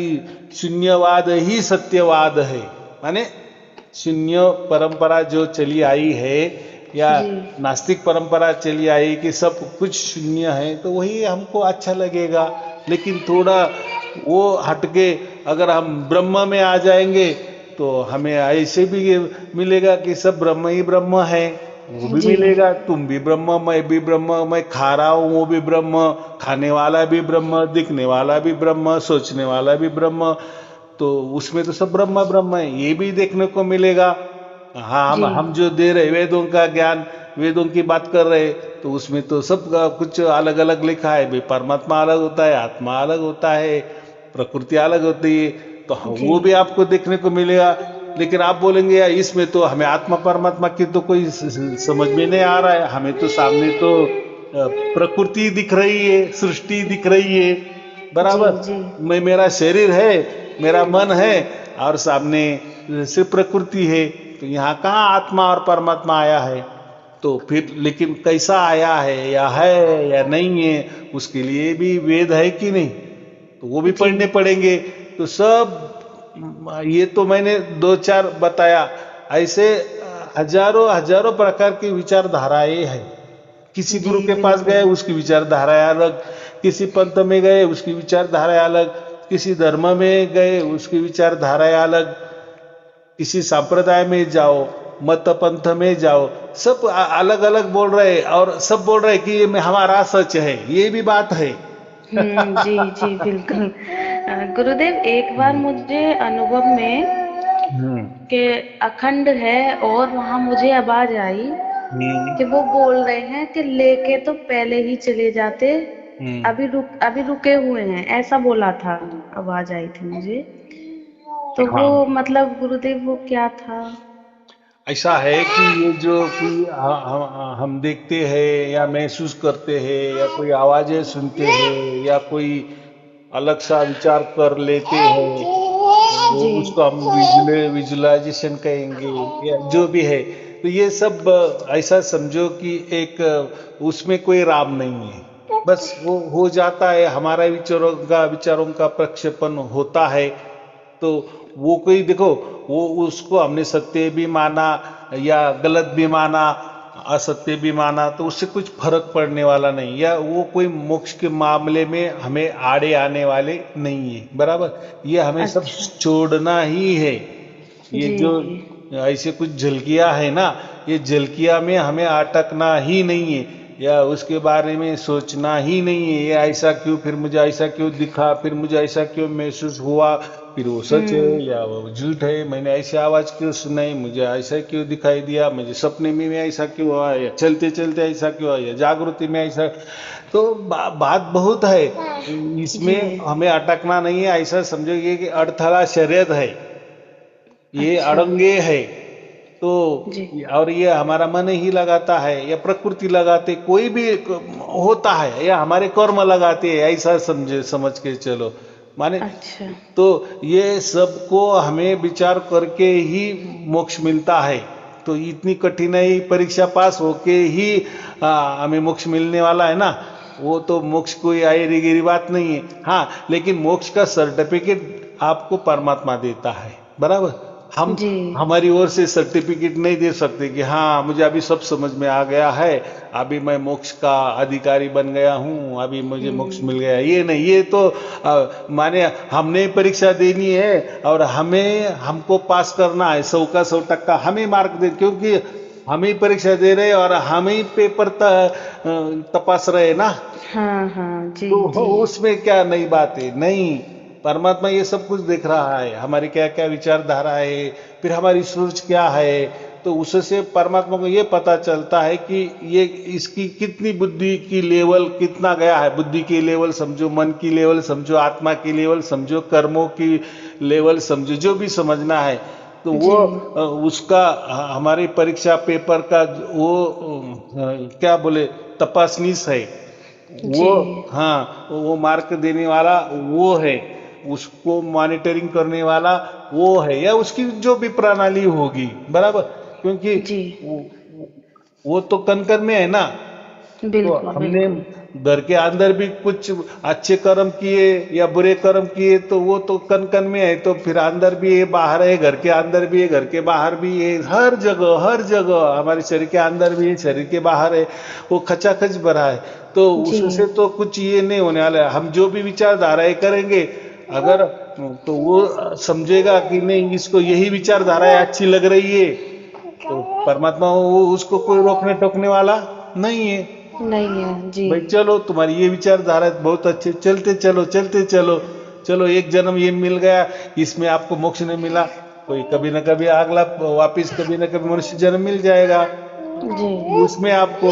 शून्यवाद ही सत्यवाद है। माने शून्य परंपरा जो चली आई है, या जी नास्तिक परंपरा चली आई कि सब कुछ शून्य है, तो वही हमको अच्छा लगेगा। लेकिन थोड़ा वो हटके अगर हम ब्रह्म में आ जाएंगे तो हमें ऐसे भी मिलेगा कि सब ब्रह्म ही ब्रह्म है। वो भी जी मिलेगा, तुम भी ब्रह्म, मैं भी ब्रह्म, मैं खा रहा हूँ वो भी ब्रह्म, खाने वाला भी ब्रह्म, दिखने वाला भी ब्रह्म, सोचने वाला भी ब्रह्म। तो उसमें तो सब ब्रह्म ब्रह्म है, ये भी देखने को मिलेगा। हाँ, जी हम जो दे रहे वेदों का ज्ञान, वेदों की बात कर रहे, तो उसमें तो सब कुछ अलग अलग लिखा है भाई। परमात्मा अलग होता है, आत्मा अलग होता है, प्रकृति अलग होती है, तो जी वो भी आपको देखने को मिलेगा। लेकिन आप बोलेंगे यार इसमें तो हमें आत्मा परमात्मा की तो कोई समझ में नहीं आ रहा है, हमें तो सामने तो प्रकृति दिख रही है, सृष्टि दिख रही है। जी बराबर। जी मैं, मेरा शरीर है, मेरा मन है, और सामने सिर्फ प्रकृति है, तो यहाँ कहाँ आत्मा और परमात्मा आया है। तो फिर लेकिन कैसा आया है या नहीं है, उसके लिए भी वेद है कि नहीं, तो वो भी जी पढ़ने पड़ेंगे। तो सब ये तो मैंने दो चार बताया, ऐसे हजारों हजारों प्रकार की विचारधाराएं हैं। किसी जी गुरु के पास गए बिल्कुल। उसकी विचारधारा अलग, किसी पंथ में गए उसकी विचारधारा अलग, किसी धर्म में गए उसकी विचारधारा अलग, किसी संप्रदाय में जाओ, मत पंथ में जाओ, सब अलग अलग बोल रहे, और सब बोल रहे कि ये हमारा सच है, ये भी बात है। जी जी बिल्कुल। गुरुदेव एक बार मुझे अनुभव में हम्म। कि अखंड है, और वहां मुझे आवाज आई हम्म। कि वो बोल रहे हैं कि लेके तो पहले ही चले जाते, हम्म। अभी रुके हुए हैं, ऐसा बोला था। आवाज आई थी मुझे। तो वो हाँ, मतलब गुरुदेव वो क्या था? ऐसा है कि ये जो कोई हम देखते हैं या महसूस करते हैं, या कोई आवाजें सुनते हैं, या कोई अलग सा विचार कर लेते हैं, वो जी उसको हम विजुअलाइजेशन कहेंगे, या जो भी है। तो ये सब ऐसा समझो कि एक उसमें कोई राम नहीं है, बस वो हो जाता है, हमारा विचारों का प्रक्षेपण होता है। तो वो कोई देखो, वो उसको हमने सत्य भी माना या गलत भी माना, असत्य भी माना, तो उससे कुछ फर्क पड़ने वाला नहीं, या वो कोई मोक्ष के मामले में हमें आड़े आने वाले नहीं है। बराबर। ये हमें सब अच्छा। छोड़ना ही है। ये जी जो ऐसे कुछ झलकियां है ना, ये झलकियां में हमें अटकना ही नहीं है, या उसके बारे में सोचना ही नहीं है, ये ऐसा क्यों, फिर मुझे ऐसा क्यों दिखा, फिर मुझे ऐसा क्यों महसूस हुआ, फिर वो सच है हम्म। या वो झूठ है, मैंने ऐसी आवाज क्यों सुनाई, मुझे ऐसा क्यों दिखाई दिया, मुझे सपने में ऐसा क्यों हुआ, या चलते चलते ऐसा क्यों हुआ, या जागृति में ऐसा। तो बात बहुत है जी इसमें, हमें अटकना नहीं है। ऐसा समझो ये कि अड़थला शरीयत है, ये अच्छा। अड़ंगे है, तो जी। और ये हमारा मन ही लगाता है या प्रकृति लगाते, कोई भी होता है, या हमारे कर्म लगाते हैं, ऐसा समझे, समझ के चलो। माने अच्छा। तो ये सबको हमें विचार करके ही मोक्ष मिलता है। तो इतनी कठिनाई परीक्षा पास होके ही हमें मोक्ष मिलने वाला है ना। वो तो मोक्ष कोई आयरी गिरी बात नहीं है। हाँ, लेकिन मोक्ष का सर्टिफिकेट आपको परमात्मा देता है, बराबर। हम जी। हमारी ओर से सर्टिफिकेट नहीं दे सकते कि हाँ मुझे अभी सब समझ में आ गया है, अभी मैं मोक्ष का अधिकारी बन गया हूँ, अभी मुझे मोक्ष मिल गया। ये नहीं, ये तो माने हमने परीक्षा देनी है और हमको पास करना है, 100 का 100 हमें मार्क दे, क्योंकि हम ही परीक्षा दे रहे और हम ही पेपर तपास रहे ना। हाँ हाँ। जी तो जी। उसमें क्या नई बात है? नहीं, परमात्मा ये सब कुछ देख रहा है, हमारी क्या क्या विचारधारा है, फिर हमारी सोच क्या है। तो उससे परमात्मा को ये पता चलता है कि ये इसकी कितनी बुद्धि की लेवल कितना गया है। बुद्धि की लेवल समझो, मन की लेवल समझो, आत्मा की लेवल समझो, कर्मों की लेवल समझो, जो भी समझना है। तो वो जी। उसका हमारी परीक्षा पेपर का वो क्या बोले, तपासनीस है वो। जी। हाँ, वो मार्क देने वाला वो है, उसको मॉनिटरिंग करने वाला वो है, या उसकी जो भी प्रणाली होगी, बराबर। क्योंकि जी। वो तो कण कण में है ना। तो बिल्कुल हमने बिल्कुल। घर के अंदर भी कुछ अच्छे कर्म किए या बुरे कर्म किए तो वो तो कण कण में है। तो फिर अंदर भी है, बाहर है, घर के अंदर भी है, घर के बाहर भी है, हर जगह, हर जगह हमारे शरीर के अंदर भी है, शरीर के बाहर है, वो खचाखच भरा है। तो जी। उससे तो कुछ ये नहीं होने वाला है। हम जो भी विचारधाराएं करेंगे, अगर तो वो समझेगा कि नहीं इसको यही विचारधाराएं अच्छी लग रही है, तो परमात्मा वो उसको कोई रोकने टोकने वाला नहीं है। नहीं है। जी। भाई चलो, तुम्हारी ये विचारधारा बहुत अच्छे, चलते चलो, चलते चलो। चलो, एक जन्म ये मिल गया, इसमें आपको मोक्ष नहीं मिला, कोई कभी ना कभी अगला वापिस कभी ना कभी मनुष्य जन्म मिल जाएगा जी। उसमें आपको।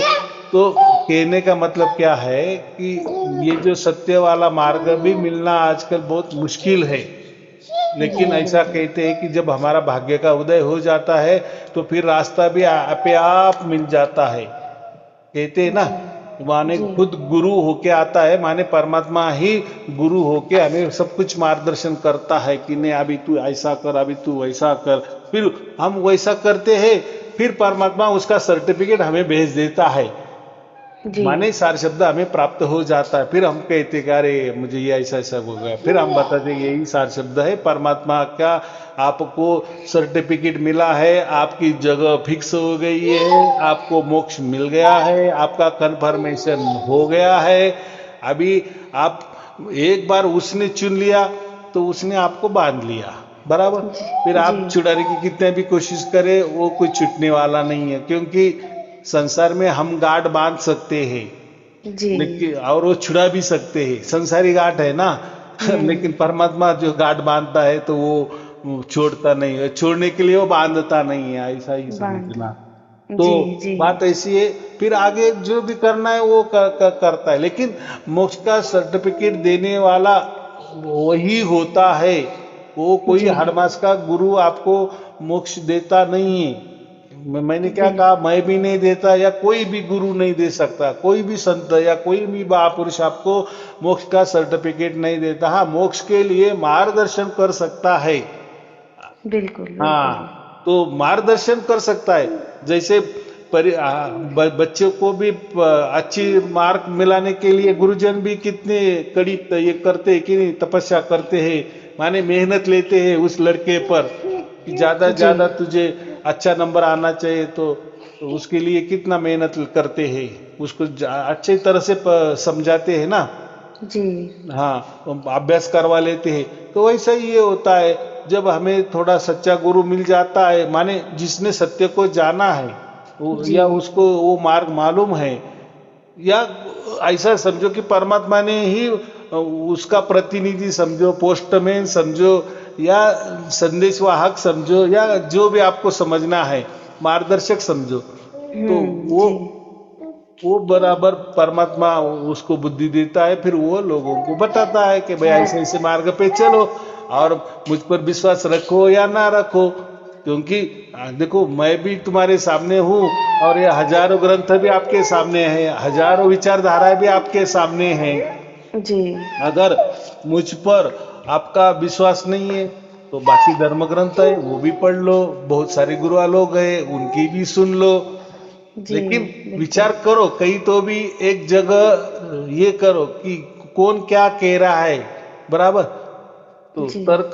तो कहने का मतलब क्या है कि ये जो सत्य वाला मार्ग भी मिलना आजकल बहुत मुश्किल है। जी लेकिन ऐसा बिल्कुल। कहते हैं कि जब हमारा भाग्य का उदय हो जाता है तो फिर रास्ता भी आपे आप मिल जाता है। कहते हैं ना, जी। माने जी। खुद गुरु होके आता है, माने परमात्मा ही गुरु होके हमें सब कुछ मार्गदर्शन करता है कि नहीं अभी तू ऐसा कर, अभी तू वैसा कर। फिर हम वैसा करते हैं, फिर परमात्मा उसका सर्टिफिकेट हमें भेज देता है, जी। माने सार शब्द हमें प्राप्त हो जाता है। फिर हम कहते कि अरे मुझे ये ऐसा ऐसा हो गया, फिर हम बताते यही सार शब्द है परमात्मा का, आपको सर्टिफिकेट मिला है, आपकी जगह फिक्स हो गई है, आपको मोक्ष मिल गया है, आपका कन्फर्मेशन हो गया है। अभी आप एक बार उसने चुन लिया तो उसने आपको बांध लिया, बराबर। फिर जी। आप छुड़ाने की कितने भी कोशिश करें वो कोई छूटने वाला नहीं है, क्योंकि संसार में हम गांठ बांध सकते हैं, जी। लेकिन और वो छुड़ा भी सकते हैं, संसारी गांठ है ना। लेकिन परमात्मा जो गांठ बांधता है तो वो छोड़ता नहीं है, छोड़ने के लिए वो बांधता नहीं है, ऐसा ही बांध। समझना। तो जी जी। बात ऐसी है, फिर आगे जो भी करना है वो करता है, लेकिन मोक्ष का सर्टिफिकेट देने वाला वही होता है। वो कोई जी। हरमास का गुरु आपको मोक्ष देता नहीं है। मैंने क्या बिल कहा, मैं भी नहीं देता या कोई भी गुरु नहीं दे सकता, कोई भी संत या कोई भी महापुरुष आपको मोक्ष का सर्टिफिकेट नहीं देता। हाँ, मोक्ष के लिए मार्गदर्शन कर सकता है। बिल्कुल बिल्कुल। हाँ, तो मार्गदर्शन कर सकता है। जैसे बच्चों को भी अच्छी मार्क मिलाने के लिए गुरुजन भी कितने कड़ी ये करते हैं कि नहीं, तपस्या करते हैं, माने मेहनत लेते हैं उस लड़के पर कि ज्यादा जी। ज्यादा तुझे अच्छा नंबर आना चाहिए। तो उसके लिए कितना मेहनत करते हैं, उसको अच्छी तरह से समझाते हैं ना। जी। हाँ, अभ्यास करवा लेते हैं। तो वैसा ही ये होता है, जब हमें थोड़ा सच्चा गुरु मिल जाता है, माने जिसने सत्य को जाना है जी। या उसको वो मार्ग मालूम है, या ऐसा समझो कि परमात्मा ने ही उसका प्रतिनिधि समझो, पोस्टमैन समझो, या संदेशवाहक समझो, या जो भी आपको समझना है, मार्गदर्शक समझो। तो जी। वो बराबर परमात्मा उसको बुद्धि देता है, फिर वो लोगों को बताता है कि भाई ऐसे ऐसे मार्ग पे चलो और मुझ पर विश्वास रखो या ना रखो। क्योंकि देखो मैं भी तुम्हारे सामने हूँ और ये हजारों ग्रंथ भी आपके सामने हैं, हजारों विचारधाराएं भी आपके सामने हैं। जी अगर मुझ पर आपका विश्वास नहीं है तो बाकी धर्म ग्रंथ है वो भी पढ़ लो, बहुत सारे गुरुआ लोग हैं उनकी भी सुन लो। जी लेकिन बिल्कुल। विचार करो कहीं तो भी एक जगह ये करो कि कौन क्या कह रहा है, बराबर। तो जी तर्क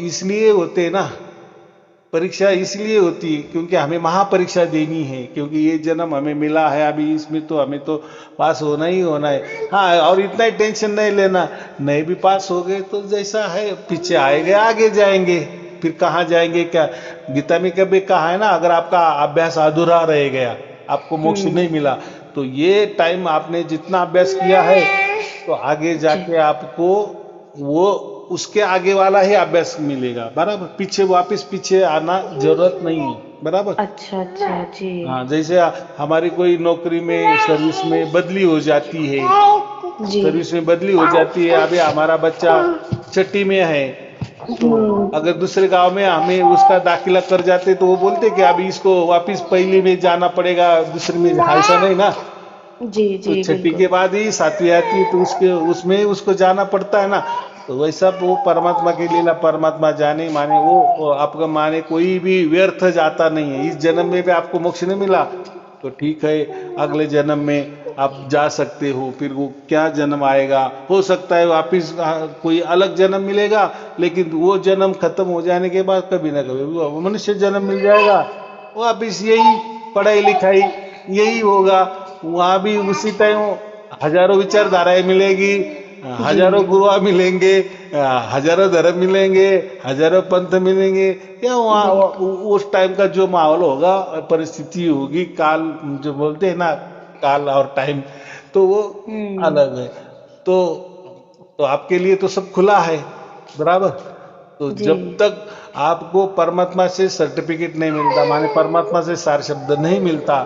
इसलिए होते हैं ना, परीक्षा इसलिए होती है क्योंकि हमें महापरीक्षा देनी है, क्योंकि ये जन्म हमें मिला है अभी, इसमें तो हमें तो पास होना ही होना है। हाँ, और इतना ही टेंशन नहीं लेना, नहीं भी पास हो गए तो जैसा है पीछे आएंगे आगे जाएंगे, फिर कहाँ जाएंगे क्या। गीता में कभी कहा है ना, अगर आपका अभ्यास अधूरा रह गया, आपको मोक्ष नहीं मिला, तो ये टाइम आपने जितना अभ्यास किया है तो आगे जी। जाके आपको वो उसके आगे वाला ही अभ्यास मिलेगा, बराबर। पीछे वापस पीछे आना जरूरत नहीं है, बराबर। अच्छा अच्छा जी। हाँ, जैसे हमारी कोई नौकरी में सर्विस में बदली हो जाती है, जी। सर्विस में बदली हो जाती है, अभी हमारा बच्चा छठी में है, तो अगर दूसरे गांव में हमें उसका दाखिला कर जाते तो वो बोलते कि अभी इसको वापस पहली में जाना पड़ेगा, दूसरी में, ऐसा नहीं ना। जी तो जी छठी के बिल्कुल। बाद ही सातवीं आती है, तो उसके उसमें उसको जाना पड़ता है ना। तो वैसा वो परमात्मा की लीला, परमात्मा जाने माने, वो आपका माने कोई भी व्यर्थ जाता नहीं है। इस जन्म में भी आपको मोक्ष नहीं मिला तो ठीक है, अगले जन्म में आप जा सकते हो, फिर वो क्या जन्म आएगा, हो सकता है वापिस कोई अलग जन्म मिलेगा, लेकिन वो जन्म खत्म हो जाने के बाद कभी ना कभी वो मनुष्य जन्म मिल जाएगा, वापिस यही पढ़ाई लिखाई यही होगा। वहां भी उसी टाइम हजारों विचारधाराएं मिलेगी, जी हजारों गुरुआ मिलेंगे, हजारों धर्म मिलेंगे, हजारों पंथ मिलेंगे। या वहाँ बिल्कुल। उस टाइम का जो माहौल होगा, परिस्थिति होगी, काल जो बोलते हैं ना, काल और टाइम, तो वो अलग है। तो तो आपके लिए तो सब खुला है, बराबर। तो जी जब तक आपको परमात्मा से सर्टिफिकेट नहीं मिलता, माने परमात्मा से सार शब्द नहीं मिलता,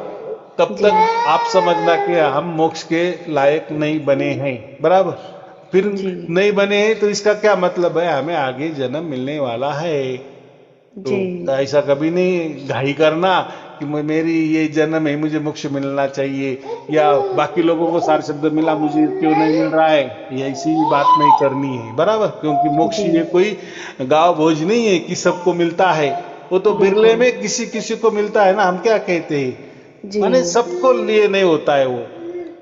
तब जी तक आप समझना कि हम मोक्ष के लायक नहीं बने हैं, बराबर। फिर जी नहीं बने हैं तो इसका क्या मतलब है, हमें आगे जन्म मिलने वाला है। तो जी ऐसा कभी नहीं घाई करना कि मेरी ये जन्म है मुझे मोक्ष मिलना चाहिए, या बाकी लोगों को सार शब्द मिला मुझे क्यों नहीं मिल रहा है, ये ऐसी बात नहीं करनी है, बराबर। क्योंकि मोक्ष जी ये कोई गांव भोज नहीं है कि सबको मिलता है, वो तो बिरले बिल्कुल। में किसी किसी को मिलता है ना। हम क्या कहते हैं, जी माने सबको लिए नहीं होता है वो,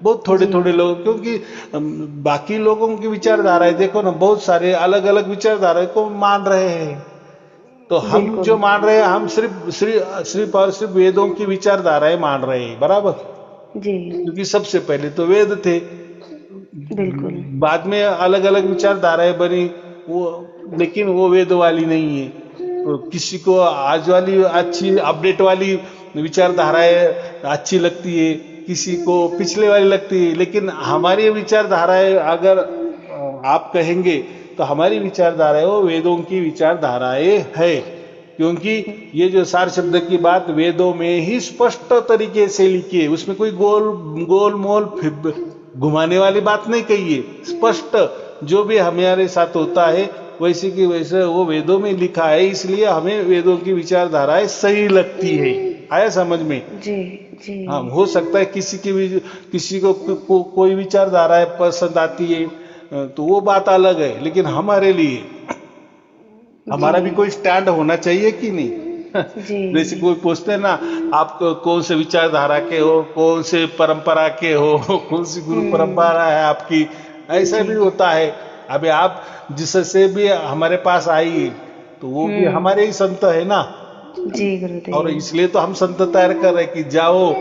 बहुत थोड़े जी थोड़े लोग। क्योंकि बाकी लोगों की विचारधाराएं देखो ना, बहुत सारे अलग अलग विचारधाराएं को मान रहे हैं। तो हम बिल्कुल। जो मान रहे हैं, हम सिर्फ सिर्फ और सिर्फ वेदों की विचारधाराएं मान रहे हैं, बराबर। जी क्योंकि सबसे पहले तो वेद थे, बिल्कुल। बाद में अलग अलग विचारधाराएं बनी, वो लेकिन वो वेद वाली नहीं है। तो किसी को आज वाली अच्छी अपडेट वाली विचारधाराएं अच्छी लगती है, किसी को पिछले वाली लगती है, लेकिन हमारी विचारधाराएं अगर आप कहेंगे तो हमारी विचारधारा है वो वेदों की विचारधाराएं है। क्योंकि ये जो सार शब्द की बात वेदों में ही स्पष्ट तरीके से लिखी है, उसमें कोई गोल गोल मोल घुमाने वाली बात नहीं कही है, स्पष्ट जो भी हमारे साथ होता है वैसे की वैसे वो वेदों में लिखा है, इसलिए हमें वेदों की विचारधाराएं सही लगती है। आया समझ में। जी जी हाँ, हो सकता है किसी की भी किसी कोई विचारधाराएं पसंद आती है, तो वो बात अलग है, लेकिन हमारे लिए जी हमारा भी कोई स्टैंड होना चाहिए कि नहीं। जी जैसे कोई पूछते हैं ना, आप कौन से विचारधारा के हो, कौन से परंपरा के हो, कौन सी गुरु परंपरा है आपकी, ऐसा जी भी होता है। अभी आप जिससे भी हमारे पास आई तो वो भी हमारे ही संत है ना। जी और गुरुदेव। इसलिए तो हम संत तैयार कर रहे कि जाओ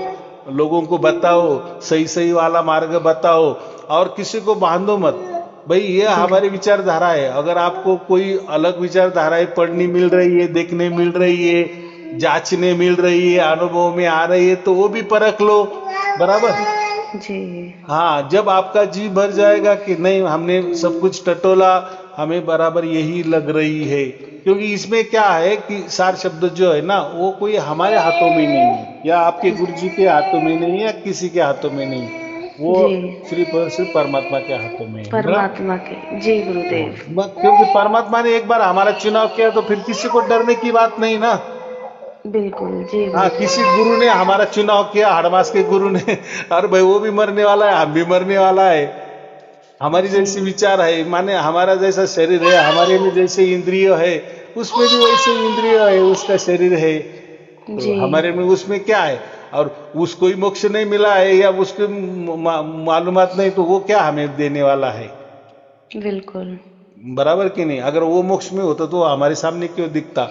लोगों को बताओ, सही सही वाला मार्ग बताओ, और किसी को बांधो मत। भाई ये हमारी बिल्कुल। विचारधारा है, अगर आपको कोई अलग विचारधाराएं पढ़नी मिल रही है, देखने मिल रही है, जांचने मिल रही है, अनुभव में आ रही है, तो वो भी परख लो, बराबर। जी हाँ, जब आपका जी भर जाएगा कि नहीं हमने सब कुछ टटोला, हमें बराबर यही लग रही है। क्योंकि इसमें क्या है कि सार शब्द जो है ना, वो कोई हमारे हाथों में नहीं है, या आपके गुरु जी के हाथों में नहीं है, या किसी के हाथों में नहीं, वो जी सिर्फ और सिर्फ परमात्मा के हाथों में है, बराबर। परमात्मा के। जी गुरुदेव। क्योंकि परमात्मा ने एक बार हमारा चुनाव किया तो फिर किसी को डरने की बात नहीं ना। बिल्कुल जी, हाँ, बिल्कुल। किसी गुरु ने हमारा चुनाव किया, हड़मास के गुरु ने, अरे भाई वो भी मरने वाला है, हम भी मरने वाला है। हमारी जी, जैसी विचार है, माने हमारा जैसा शरीर है, हमारे में जैसे इंद्रिय है, उसमें भी वैसे इंद्रिय है, उसका शरीर है। तो जी, हमारे में उसमें क्या है? और उसको ही मोक्ष नहीं मिला है या उसके मालूमात नहीं, तो वो क्या हमें देने वाला है? बिल्कुल। बराबर कि नहीं? अगर वो मोक्ष में होता तो हमारे सामने क्यों दिखता?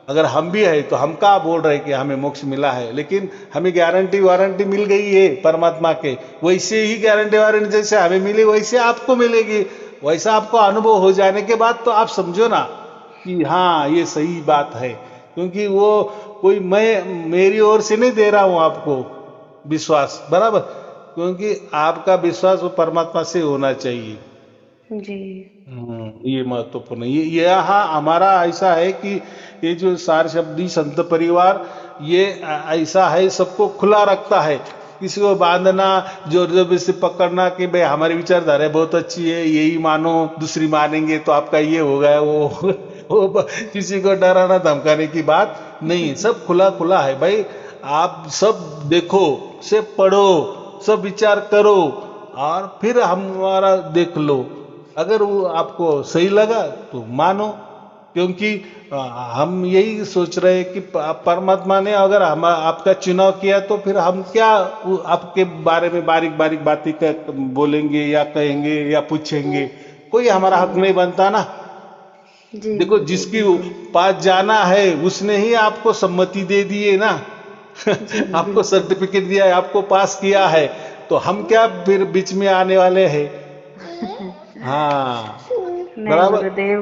अगर हम भी है तो हम क्या बोल रहे हैं कि हमें मोक्ष मिला है, लेकिन हमें गारंटी वारंटी मिल गई है परमात्मा के, वैसे ही गारंटी वारंटी जैसे हमें मिली वैसे आपको मिलेगी। वैसा आपको अनुभव हो जाने के बाद तो आप समझो ना कि हाँ ये सही बात है, क्योंकि वो कोई मैं मेरी ओर से नहीं दे रहा हूं आपको विश्वास, बराबर, क्योंकि आपका विश्वास वो परमात्मा से होना चाहिए। जी, ये महत्वपूर्ण है। ये यहाँ हमारा ऐसा है कि ये जो सार शब्दी संत परिवार, ये ऐसा है, सबको खुला रखता है, किसी को बांधना, जोर जबरदस्ती पकड़ना कि भाई हमारी विचारधारा बहुत अच्छी है, यही मानो, दूसरी मानेंगे तो आपका ये हो गया वो किसी को डराना धमकाने की बात नहीं है, सब खुला खुला है भाई। आप सब देखो, सब पढ़ो, सब विचार करो, और फिर हमारा देख लो। अगर वो आपको सही लगा तो मानो, क्योंकि हम यही सोच रहे हैं कि परमात्मा ने अगर हम आपका चुनाव किया तो फिर हम क्या आपके बारे में बारीक बारीक बातें बोलेंगे या कहेंगे या पूछेंगे? कोई हमारा जी, हक नहीं बनता ना। जी, देखो, गुरुदेव, जिसकी बिल्कुल। पास जाना है उसने ही आपको सम्मति दे दी है ना। जी, आपको बिल्कुल। सर्टिफिकेट दिया है, आपको पास किया है, तो हम क्या फिर बीच में आने वाले हैं? हाँ, नहीं बराबर। गुरुदेव,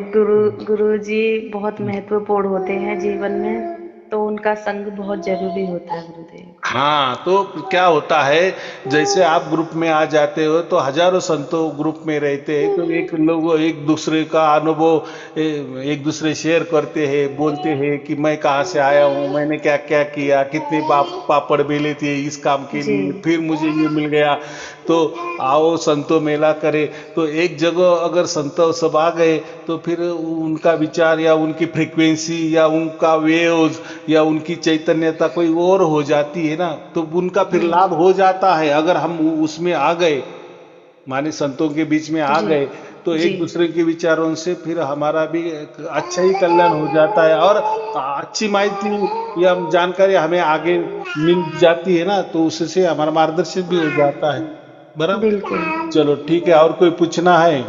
गुरुजी बहुत महत्वपूर्ण होते हैं जीवन में, तो उनका संग बहुत जरूरी होता है गुरुदेव। हाँ, तो क्या होता है, जैसे आप ग्रुप में आ जाते हो तो हजारों संतों ग्रुप में रहते हैं, तो एक लोग एक दूसरे का अनुभव एक दूसरे शेयर करते हैं, बोलते हैं कि मैं कहाँ से आया हूँ, मैंने क्या क्या किया, कितने पापड़ बेले थे इस काम के जी, लिए, फिर मुझे ये मिल गया। तो आओ संतो मेला करे। तो एक जगह अगर संत सब आ गए तो फिर उनका विचार या उनकी फ्रीक्वेंसी या उनका वेव्स या उनकी चैतन्यता कोई और हो जाती है ना, तो उनका फिर लाभ हो जाता है। अगर हम उसमें आ गए, माने संतों के बीच में आ जी, गए, तो जी, एक दूसरे के विचारों से फिर हमारा भी एक अच्छा ही कल्याण हो जाता है, और अच्छी माहिती या जानकारी हमें आगे मिल जाती है ना, तो उससे हमारा मार्गदर्शन भी हो जाता है। बराबर। बिल्कुल। चलो ठीक है, और कोई पूछना है?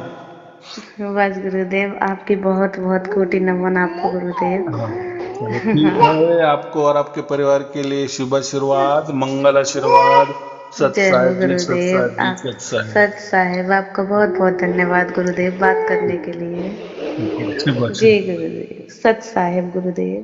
बस गुरुदेव, आपकी बहुत बहुत कोटि नमन आपको हाँ, गुरुदेव। चलो ठीक है, आपको और आपके परिवार के लिए शुभ आशीर्वाद, मंगल आशीर्वाद। सत जय हो साहिब जी, सत गुरुदेव। साहिब जी, आप सत साहिब। सच साहेब, आपका बहुत बहुत धन्यवाद गुरुदेव बात करने के लिए। ठीक है, शुभ जी आशीर्वाद। गुरुदेव, सच साहेब गुरुदेव।